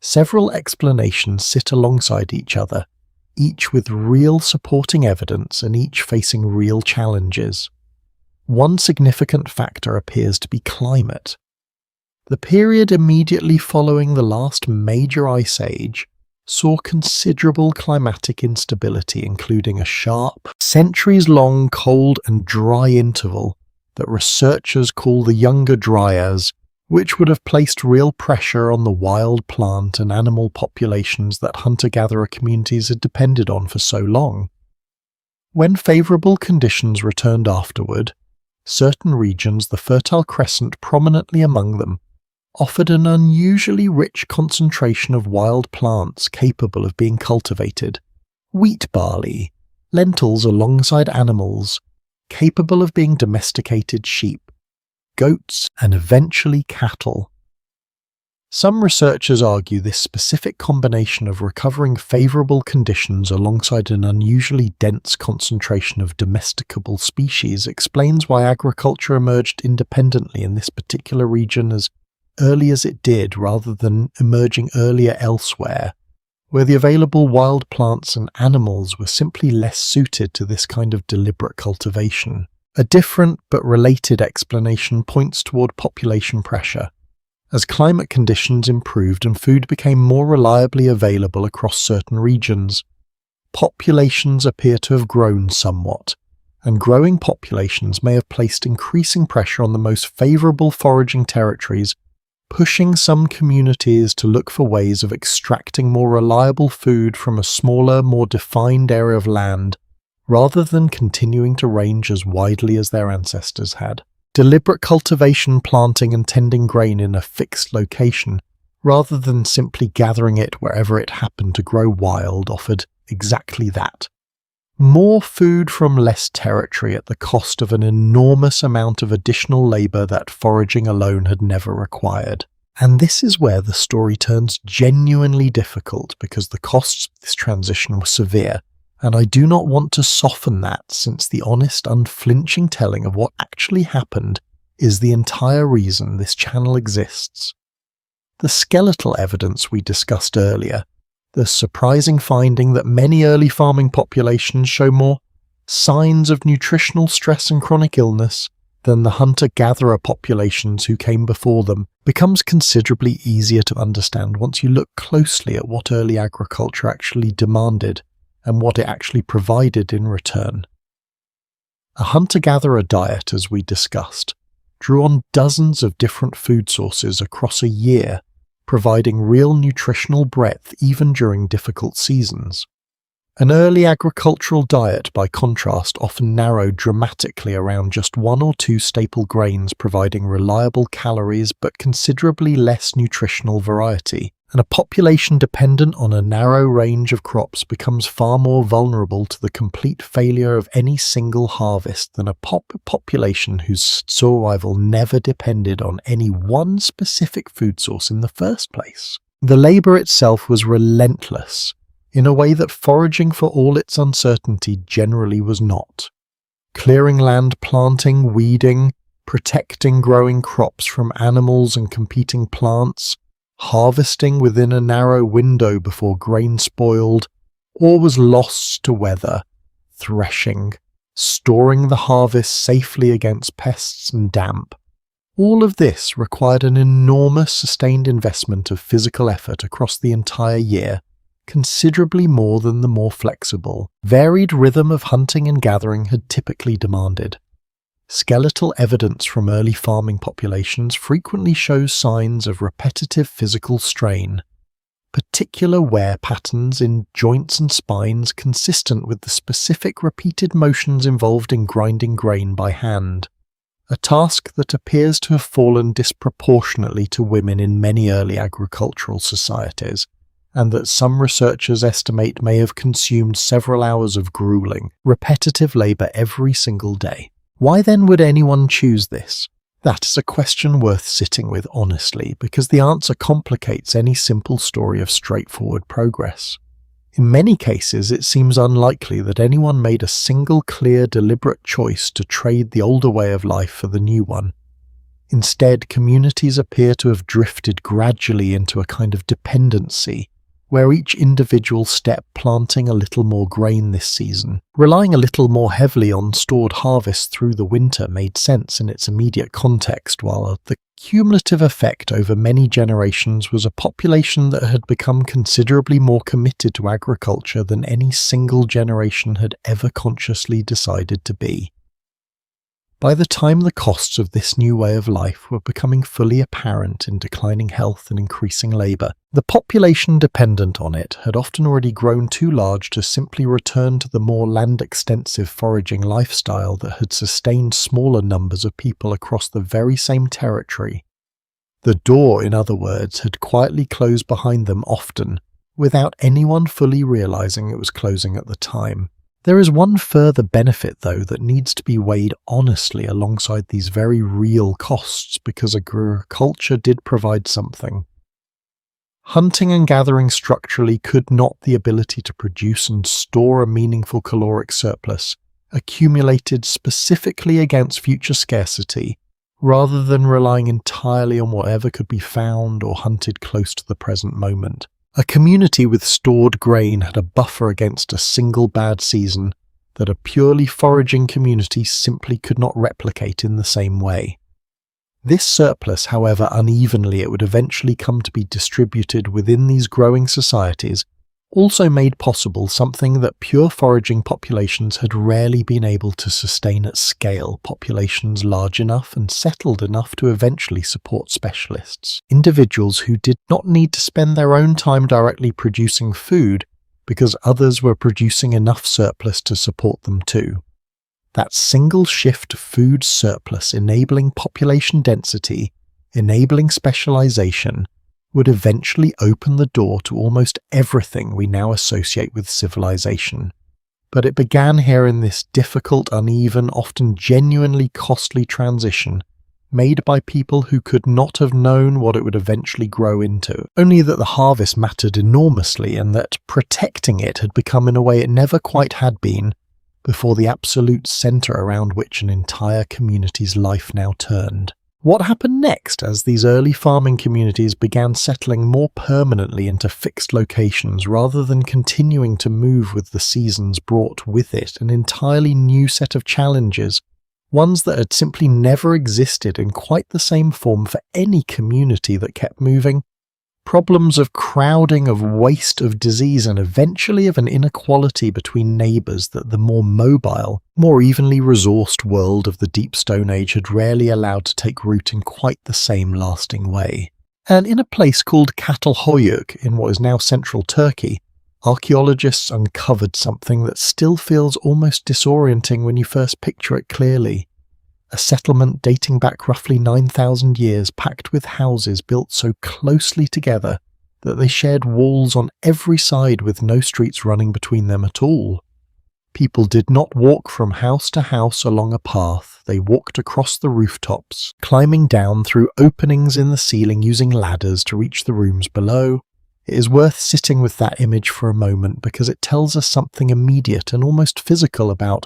Speaker 1: Several explanations sit alongside each other, each with real supporting evidence and each facing real challenges. One significant factor appears to be climate. The period immediately following the last major ice age saw considerable climatic instability, including a sharp, centuries-long cold and dry interval that researchers call the Younger Dryas, which would have placed real pressure on the wild plant and animal populations that hunter-gatherer communities had depended on for so long. When favourable conditions returned afterward, certain regions, the Fertile Crescent prominently among them, offered an unusually rich concentration of wild plants capable of being cultivated, wheat barley, lentils alongside animals, capable of being domesticated sheep, goats, and eventually cattle. Some researchers argue this specific combination of recovering favourable conditions alongside an unusually dense concentration of domesticable species explains why agriculture emerged independently in this particular region as early as it did, rather than emerging earlier elsewhere, where the available wild plants and animals were simply less suited to this kind of deliberate cultivation. A different but related explanation points toward population pressure. As climate conditions improved and food became more reliably available across certain regions, populations appear to have grown somewhat, and growing populations may have placed increasing pressure on the most favourable foraging territories, pushing some communities to look for ways of extracting more reliable food from a smaller, more defined area of land, rather than continuing to range as widely as their ancestors had. Deliberate cultivation, planting and tending grain in a fixed location, rather than simply gathering it wherever it happened to grow wild, offered exactly that. More food from less territory at the cost of an enormous amount of additional labour that foraging alone had never required. And this is where the story turns genuinely difficult, because the costs of this transition were severe, and I do not want to soften that, since the honest, unflinching telling of what actually happened is the entire reason this channel exists. The skeletal evidence we discussed earlier, the surprising finding that many early farming populations show more signs of nutritional stress and chronic illness than the hunter-gatherer populations who came before them, becomes considerably easier to understand once you look closely at what early agriculture actually demanded and what it actually provided in return. A hunter-gatherer diet, as we discussed, drew on dozens of different food sources across a year, providing real nutritional breadth even during difficult seasons. An early agricultural diet, by contrast, often narrowed dramatically around just one or two staple grains, providing reliable calories but considerably less nutritional variety. And a population dependent on a narrow range of crops becomes far more vulnerable to the complete failure of any single harvest than a population whose survival never depended on any one specific food source in the first place. The labor itself was relentless, in a way that foraging, for all its uncertainty, generally was not. Clearing land, planting, weeding, protecting growing crops from animals and competing plants, harvesting within a narrow window before grain spoiled, or was lost to weather, threshing, storing the harvest safely against pests and damp. All of this required an enormous sustained investment of physical effort across the entire year, considerably more than the more flexible, varied rhythm of hunting and gathering had typically demanded. Skeletal evidence from early farming populations frequently shows signs of repetitive physical strain, particular wear patterns in joints and spines consistent with the specific repeated motions involved in grinding grain by hand, a task that appears to have fallen disproportionately to women in many early agricultural societies, and that some researchers estimate may have consumed several hours of grueling, repetitive labor every single day. Why then would anyone choose this? That is a question worth sitting with honestly, because the answer complicates any simple story of straightforward progress. In many cases, it seems unlikely that anyone made a single clear, deliberate choice to trade the older way of life for the new one. Instead, communities appear to have drifted gradually into a kind of dependency, where each individual step, planting a little more grain this season, relying a little more heavily on stored harvests through the winter, made sense in its immediate context, while the cumulative effect over many generations was a population that had become considerably more committed to agriculture than any single generation had ever consciously decided to be. By the time the costs of this new way of life were becoming fully apparent in declining health and increasing labour, the population dependent on it had often already grown too large to simply return to the more land-extensive foraging lifestyle that had sustained smaller numbers of people across the very same territory. The door, in other words, had quietly closed behind them often, without anyone fully realising it was closing at the time. There is one further benefit, though, that needs to be weighed honestly alongside these very real costs, because agriculture did provide something. Hunting and gathering structurally could not the ability to produce and store a meaningful caloric surplus, accumulated specifically against future scarcity, rather than relying entirely on whatever could be found or hunted close to the present moment. A community with stored grain had a buffer against a single bad season that a purely foraging community simply could not replicate in the same way. This surplus, however unevenly it would eventually come to be distributed within these growing societies, also made possible something that pure foraging populations had rarely been able to sustain at scale, populations large enough and settled enough to eventually support specialists, individuals who did not need to spend their own time directly producing food because others were producing enough surplus to support them too. That single shift to food surplus enabling population density, enabling specialization, would eventually open the door to almost everything we now associate with civilization. But it began here in this difficult, uneven, often genuinely costly transition, made by people who could not have known what it would eventually grow into, only that the harvest mattered enormously and that protecting it had become in a way it never quite had been before the absolute centre around which an entire community's life now turned. What happened next as these early farming communities began settling more permanently into fixed locations rather than continuing to move with the seasons brought with it an entirely new set of challenges, ones that had simply never existed in quite the same form for any community that kept moving? Problems of crowding, of waste, of disease, and eventually of an inequality between neighbours that the more mobile, more evenly resourced world of the Deep Stone Age had rarely allowed to take root in quite the same lasting way. And in a place called Catalhoyuk, in what is now central Turkey, archaeologists uncovered something that still feels almost disorienting when you first picture it clearly. A settlement dating back roughly 9,000 years, packed with houses built so closely together that they shared walls on every side with no streets running between them at all. People did not walk from house to house along a path, they walked across the rooftops, climbing down through openings in the ceiling using ladders to reach the rooms below. It is worth sitting with that image for a moment because it tells us something immediate and almost physical about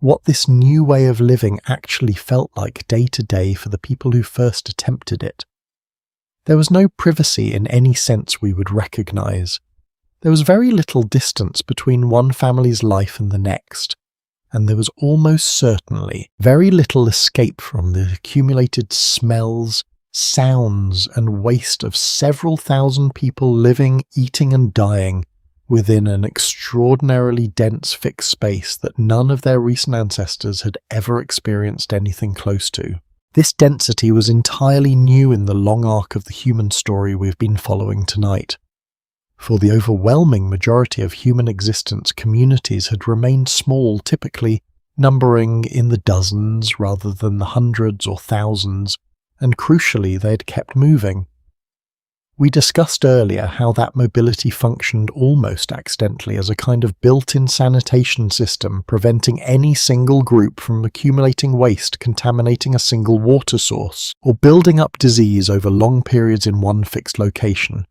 Speaker 1: what this new way of living actually felt like day to day for the people who first attempted it. There was no privacy in any sense we would recognise. There was very little distance between one family's life and the next, and there was almost certainly very little escape from the accumulated smells, sounds, and waste of several thousand people living, eating, and dying within an extraordinarily dense fixed space that none of their recent ancestors had ever experienced anything close to. This density was entirely new in the long arc of the human story we've been following tonight. For the overwhelming majority of human existence, communities had remained small, typically numbering in the dozens rather than the hundreds or thousands, and crucially they had kept moving. We discussed earlier how that mobility functioned almost accidentally as a kind of built-in sanitation system, preventing any single group from accumulating waste contaminating a single water source, or building up disease over long periods in one fixed location.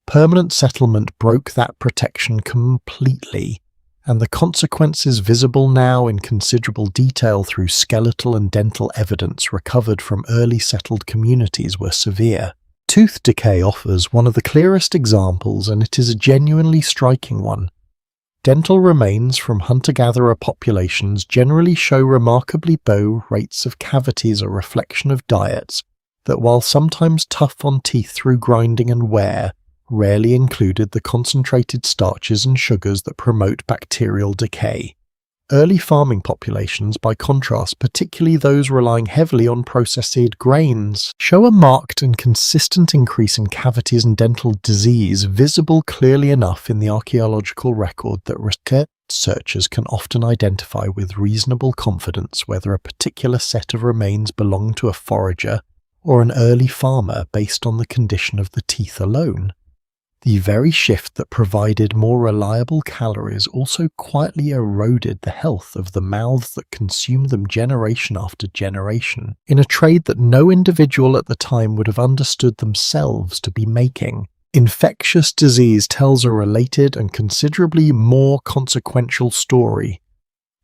Speaker 1: Permanent settlement broke that protection completely, and the consequences visible now in considerable detail through skeletal and dental evidence recovered from early settled communities were severe. Tooth decay offers one of the clearest examples, and it is a genuinely striking one. Dental remains from hunter-gatherer populations generally show remarkably low rates of cavities, a reflection of diets that, while sometimes tough on teeth through grinding and wear, rarely included the concentrated starches and sugars that promote bacterial decay. Early farming populations, by contrast, particularly those relying heavily on processed grains, show a marked and consistent increase in cavities and dental disease, visible clearly enough in the archaeological record that researchers can often identify with reasonable confidence whether a particular set of remains belonged to a forager or an early farmer based on the condition of the teeth alone. The very shift that provided more reliable calories also quietly eroded the health of the mouths that consumed them generation after generation, in a trade that no individual at the time would have understood themselves to be making. Infectious disease tells a related and considerably more consequential story.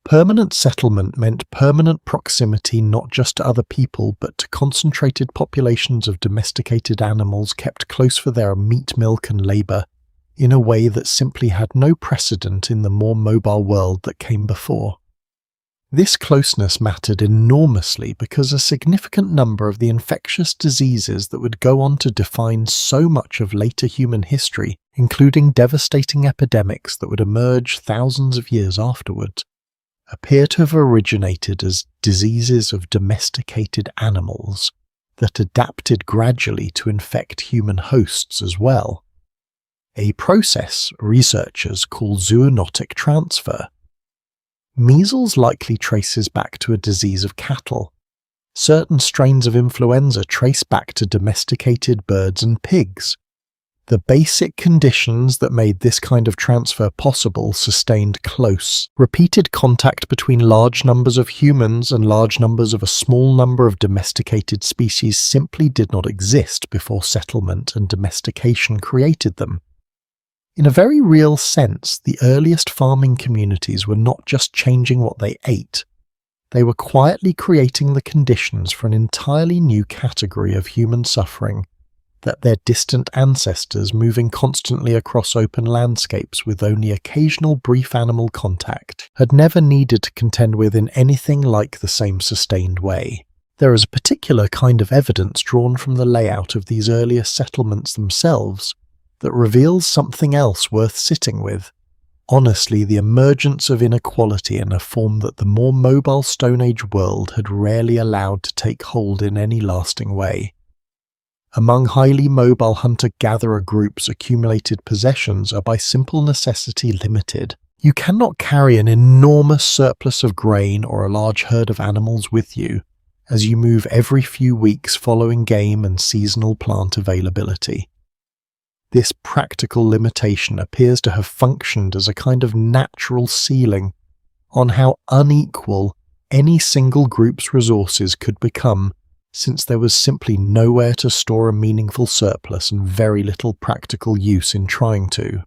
Speaker 1: Permanent settlement meant permanent proximity not just to other people but to concentrated populations of domesticated animals kept close for their meat, milk and labour, in a way that simply had no precedent in the more mobile world that came before. This closeness mattered enormously because a significant number of the infectious diseases that would go on to define so much of later human history, including devastating epidemics that would emerge thousands of years afterwards, appear to have originated as diseases of domesticated animals that adapted gradually to infect human hosts as well. A process researchers call zoonotic transfer. Measles likely traces back to a disease of cattle. Certain strains of influenza trace back to domesticated birds and pigs. The basic conditions that made this kind of transfer possible sustained close, repeated contact between large numbers of humans and large numbers of a small number of domesticated species simply did not exist before settlement and domestication created them. In a very real sense, the earliest farming communities were not just changing what they ate. They were quietly creating the conditions for an entirely new category of human suffering that their distant ancestors, moving constantly across open landscapes with only occasional brief animal contact, had never needed to contend with in anything like the same sustained way. There is a particular kind of evidence drawn from the layout of these earlier settlements themselves that reveals something else worth sitting with. Honestly, the emergence of inequality in a form that the more mobile Stone Age world had rarely allowed to take hold in any lasting way. Among highly mobile hunter-gatherer groups, accumulated possessions are by simple necessity limited. You cannot carry an enormous surplus of grain or a large herd of animals with you, as you move every few weeks following game and seasonal plant availability. This practical limitation appears to have functioned as a kind of natural ceiling on how unequal any single group's resources could become, since there was simply nowhere to store a meaningful surplus and very little practical use in trying to.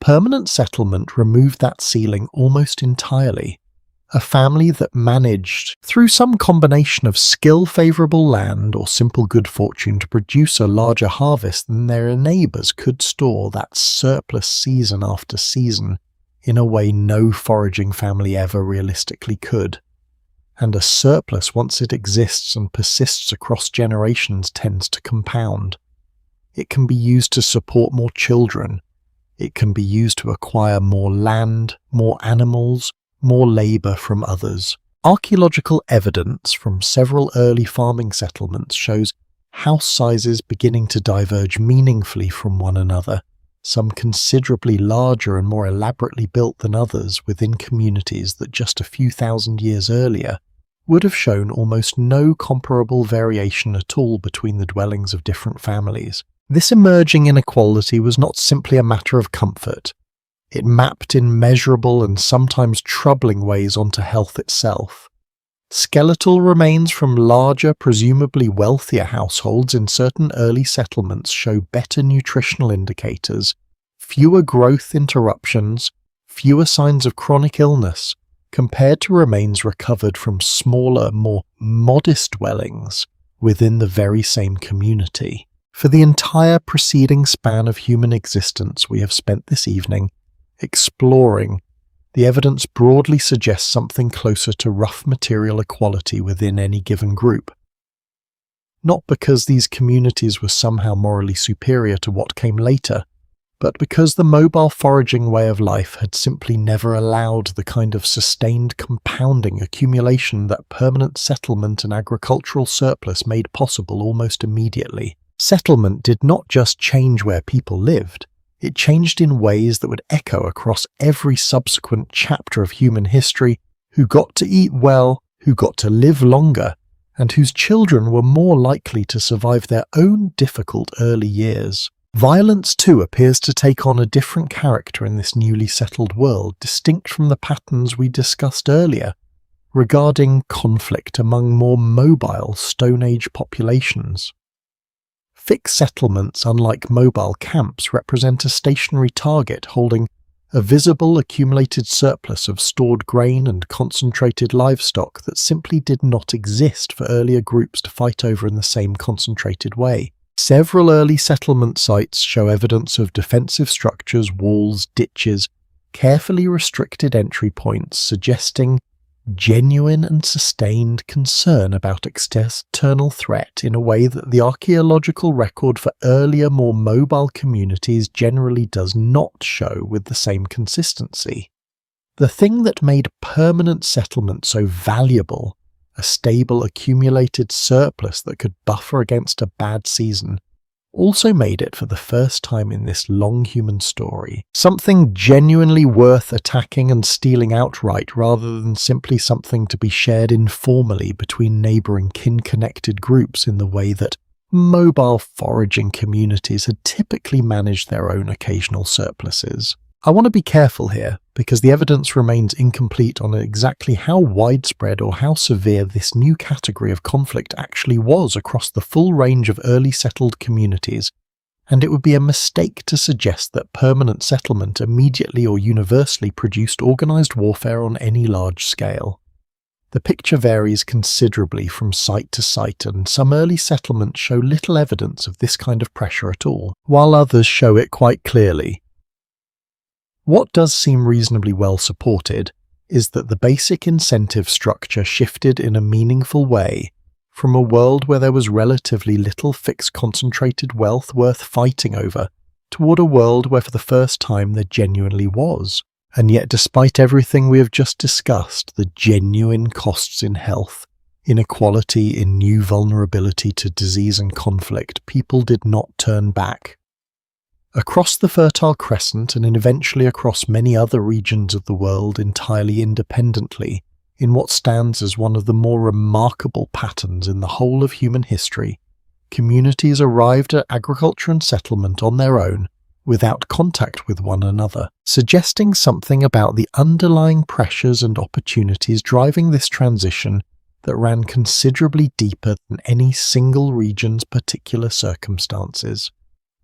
Speaker 1: Permanent settlement removed that ceiling almost entirely. A family that managed, through some combination of skill-favourable land or simple good fortune, to produce a larger harvest than their neighbours, could store that surplus season after season in a way no foraging family ever realistically could. And a surplus, once it exists and persists across generations, tends to compound. It can be used to support more children. It can be used to acquire more land, more animals, more labour from others. Archaeological evidence from several early farming settlements shows house sizes beginning to diverge meaningfully from one another, some considerably larger and more elaborately built than others within communities that just a few thousand years earlier would have shown almost no comparable variation at all between the dwellings of different families. This emerging inequality was not simply a matter of comfort. It mapped in measurable and sometimes troubling ways onto health itself. Skeletal remains from larger, presumably wealthier households in certain early settlements show better nutritional indicators, fewer growth interruptions, fewer signs of chronic illness, compared to remains recovered from smaller, more modest dwellings within the very same community. For the entire preceding span of human existence we have spent this evening exploring, the evidence broadly suggests something closer to rough material equality within any given group. Not because these communities were somehow morally superior to what came later, but because the mobile foraging way of life had simply never allowed the kind of sustained compounding accumulation that permanent settlement and agricultural surplus made possible almost immediately. Settlement did not just change where people lived, it changed in ways that would echo across every subsequent chapter of human history: who got to eat well, who got to live longer, and whose children were more likely to survive their own difficult early years. Violence, too, appears to take on a different character in this newly settled world, distinct from the patterns we discussed earlier regarding conflict among more mobile Stone Age populations. Fixed settlements, unlike mobile camps, represent a stationary target holding a visible accumulated surplus of stored grain and concentrated livestock that simply did not exist for earlier groups to fight over in the same concentrated way. Several early settlement sites show evidence of defensive structures, walls, ditches, carefully restricted entry points, suggesting genuine and sustained concern about external threat in a way that the archaeological record for earlier, more mobile communities generally does not show with the same consistency. The thing that made permanent settlement so valuable, a stable accumulated surplus that could buffer against a bad season, also made it for the first time in this long human story something genuinely worth attacking and stealing outright, rather than simply something to be shared informally between neighbouring kin-connected groups in the way that mobile foraging communities had typically managed their own occasional surpluses. I want to be careful here, because the evidence remains incomplete on exactly how widespread or how severe this new category of conflict actually was across the full range of early settled communities, and it would be a mistake to suggest that permanent settlement immediately or universally produced organised warfare on any large scale. The picture varies considerably from site to site, and some early settlements show little evidence of this kind of pressure at all, while others show it quite clearly. What does seem reasonably well supported is that the basic incentive structure shifted in a meaningful way from a world where there was relatively little fixed concentrated wealth worth fighting over toward a world where for the first time there genuinely was. And yet, despite everything we have just discussed, the genuine costs in health, inequality, in new vulnerability to disease and conflict, people did not turn back. Across the Fertile Crescent and eventually across many other regions of the world entirely independently, in what stands as one of the more remarkable patterns in the whole of human history, communities arrived at agriculture and settlement on their own, without contact with one another, suggesting something about the underlying pressures and opportunities driving this transition that ran considerably deeper than any single region's particular circumstances.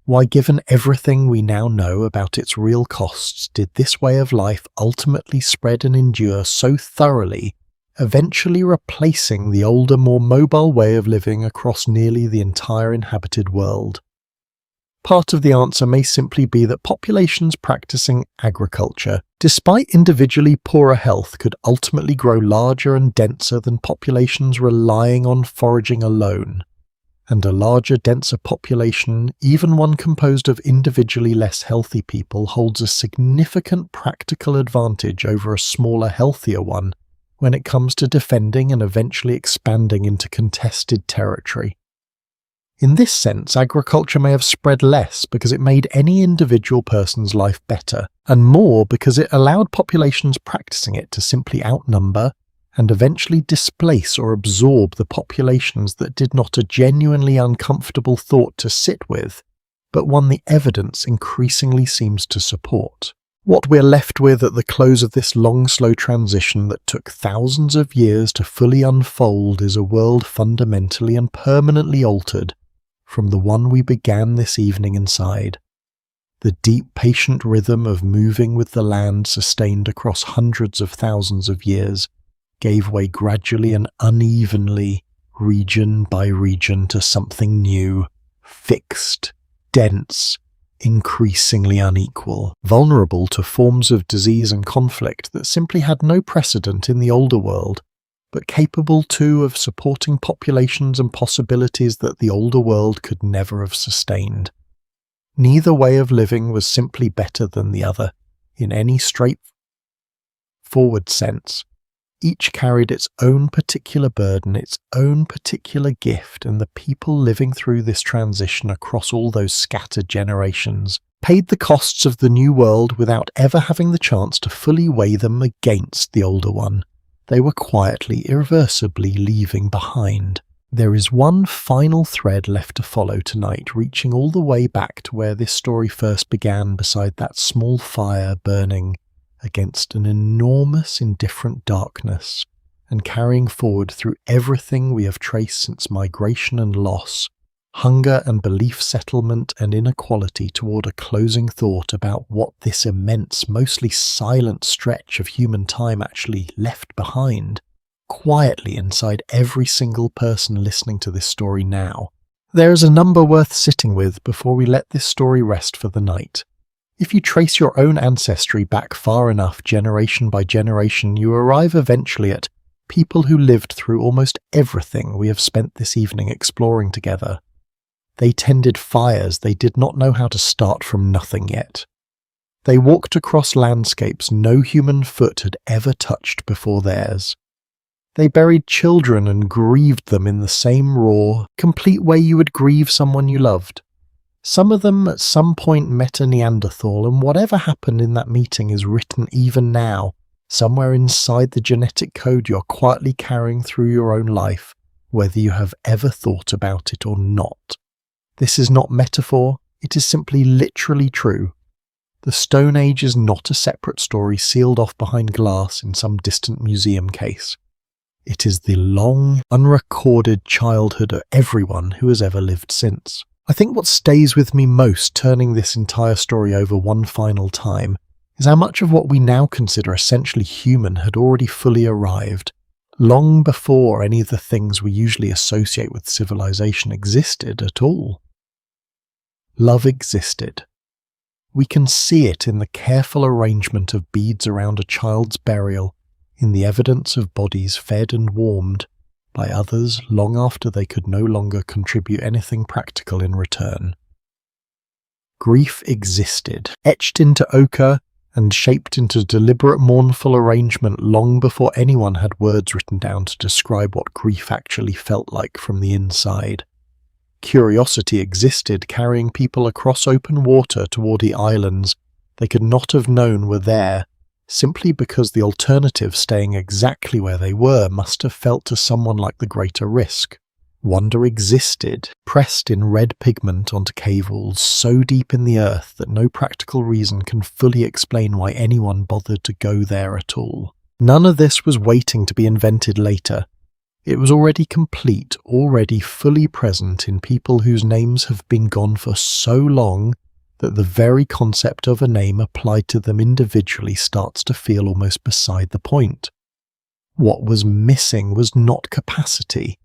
Speaker 1: Why, given everything we now know about its real costs, did this way of life ultimately spread and endure so thoroughly, eventually replacing the older, more mobile way of living across nearly the entire inhabited world? Part of the answer may simply be that populations practicing agriculture, despite individually poorer health, could ultimately grow larger and denser than populations relying on foraging alone. And a larger, denser population, even one composed of individually less healthy people, holds a significant practical advantage over a smaller, healthier one when it comes to defending and eventually expanding into contested territory. In this sense, agriculture may have spread less because it made any individual person's life better, and more because it allowed populations practicing it to simply outnumber and eventually displace or absorb the populations that did not a genuinely uncomfortable thought to sit with, but one the evidence increasingly seems to support. What we're left with at the close of this long, slow transition that took thousands of years to fully unfold is a world fundamentally and permanently altered from the one we began this evening inside. The deep, patient rhythm of moving with the land sustained across hundreds of thousands of years gave way gradually and unevenly, region by region, to something new, fixed, dense, increasingly unequal, vulnerable to forms of disease and conflict that simply had no precedent in the older world, but capable too of supporting populations and possibilities that the older world could never have sustained. Neither way of living was simply better than the other, in any straightforward sense. Each carried its own particular burden, its own particular gift, and the people living through this transition across all those scattered generations paid the costs of the new world without ever having the chance to fully weigh them against the older one they were quietly, irreversibly leaving behind. There is one final thread left to follow tonight, reaching all the way back to where this story first began, beside that small fire burning against an enormous indifferent darkness, and carrying forward through everything we have traced since migration and loss, hunger and belief settlement and inequality, toward a closing thought about what this immense, mostly silent stretch of human time actually left behind, quietly inside every single person listening to this story now. There is a number worth sitting with before we let this story rest for the night. If you trace your own ancestry back far enough, generation by generation, you arrive eventually at people who lived through almost everything we have spent this evening exploring together. They tended fires they did not know how to start from nothing yet. They walked across landscapes no human foot had ever touched before theirs. They buried children and grieved them in the same raw, complete way you would grieve someone you loved. Some of them at some point met a Neanderthal, and whatever happened in that meeting is written even now, somewhere inside the genetic code you're quietly carrying through your own life, whether you have ever thought about it or not. This is not metaphor, it is simply literally true. The Stone Age is not a separate story sealed off behind glass in some distant museum case. It is the long, unrecorded childhood of everyone who has ever lived since. I think what stays with me most, turning this entire story over one final time, is how much of what we now consider essentially human had already fully arrived. long before any of the things we usually associate with civilization existed at all. Love existed. We can see it in the careful arrangement of beads around a child's burial, in the evidence of bodies fed and warmed by others long after they could no longer contribute anything practical in return. Grief existed, etched into ochre and shaped into deliberate mournful arrangement long before anyone had words written down to describe what grief actually felt like from the inside. Curiosity existed, carrying people across open water toward the islands they could not have known were there, simply because the alternative, staying exactly where they were, must have felt to someone like the greater risk. Wonder existed, pressed in red pigment onto cave walls so deep in the earth that no practical reason can fully explain why anyone bothered to go there at all. None of this was waiting to be invented later. It was already complete, already fully present in people whose names have been gone for so long that the very concept of a name applied to them individually starts to feel almost beside the point. What was missing was not capacity.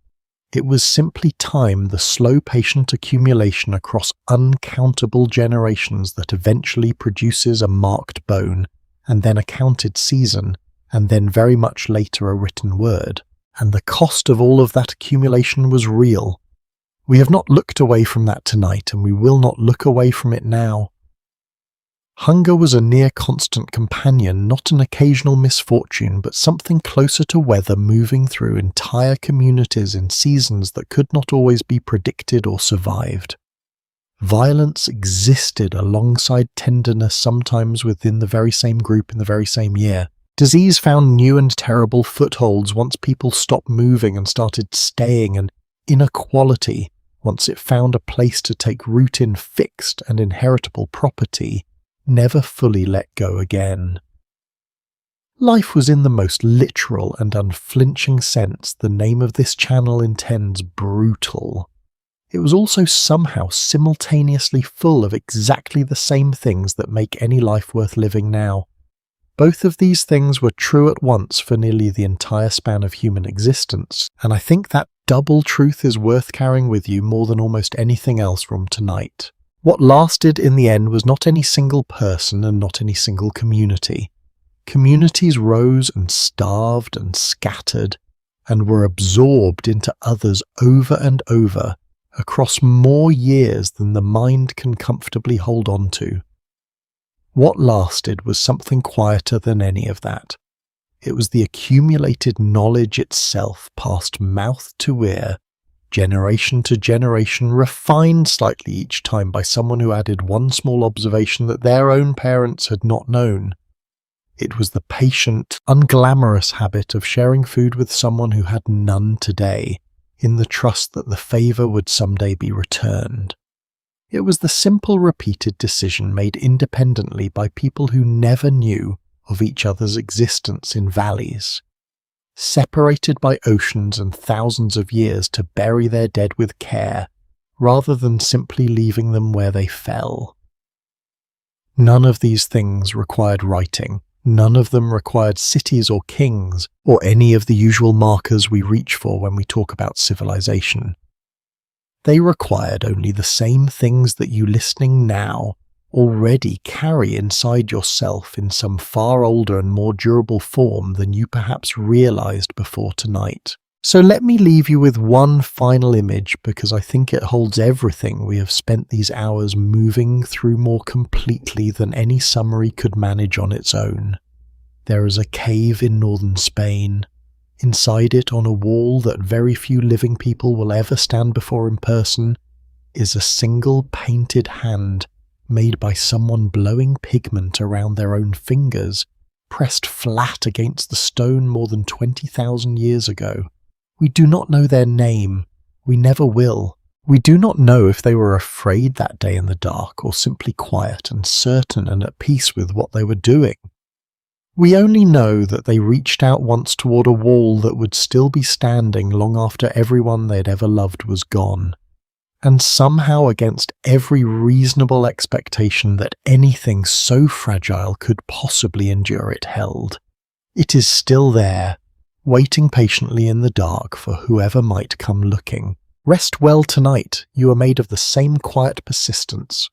Speaker 1: It was simply time, the slow, patient accumulation across uncountable generations that eventually produces a marked bone, and then a counted season, and then very much later a written word. And the cost of all of that accumulation was real. We have not looked away from that tonight, and we will not look away from it now. Hunger was a near-constant companion, not an occasional misfortune, but something closer to weather moving through entire communities in seasons that could not always be predicted or survived. Violence existed alongside tenderness, sometimes within the very same group in the very same year. Disease found new and terrible footholds once people stopped moving and started staying, and inequality, once it found a place to take root in fixed and inheritable property, never fully let go again. Life was in the most literal and unflinching sense the name of this channel intends brutal. It was also somehow simultaneously full of exactly the same things that make any life worth living now. Both of these things were true at once for nearly the entire span of human existence, and I think that double truth is worth carrying with you more than almost anything else from tonight. What lasted in the end was not any single person and not any single community. Communities rose and starved and scattered and were absorbed into others over and over across more years than the mind can comfortably hold on to. What lasted was something quieter than any of that. It was the accumulated knowledge itself, passed mouth to ear, generation to generation, refined slightly each time by someone who added one small observation that their own parents had not known. It was the patient, unglamorous habit of sharing food with someone who had none today, in the trust that the favour would someday be returned. It was the simple, repeated decision made independently by people who never knew of each other's existence in valleys, separated by oceans and thousands of years to bury their dead with care, rather than simply leaving them where they fell. None of these things required writing. None of them required cities or kings, or any of the usual markers we reach for when we talk about civilization. They required only the same things that you listening now already carry inside yourself in some far older and more durable form than you perhaps realized before tonight. So let me leave you with one final image, because I think it holds everything we have spent these hours moving through more completely than any summary could manage on its own. There is a cave in northern Spain. Inside it, on a wall that very few living people will ever stand before in person, is a single painted hand made by someone blowing pigment around their own fingers, pressed flat against the stone more than 20,000 years ago. We do not know their name. We never will. We do not know if they were afraid that day in the dark, or simply quiet and certain and at peace with what they were doing. We only know that they reached out once toward a wall that would still be standing long after everyone they'd ever loved was gone. And somehow, against every reasonable expectation that anything so fragile could possibly endure, it held. It is still there, waiting patiently in the dark for whoever might come looking. Rest well tonight, you are made of the same quiet persistence,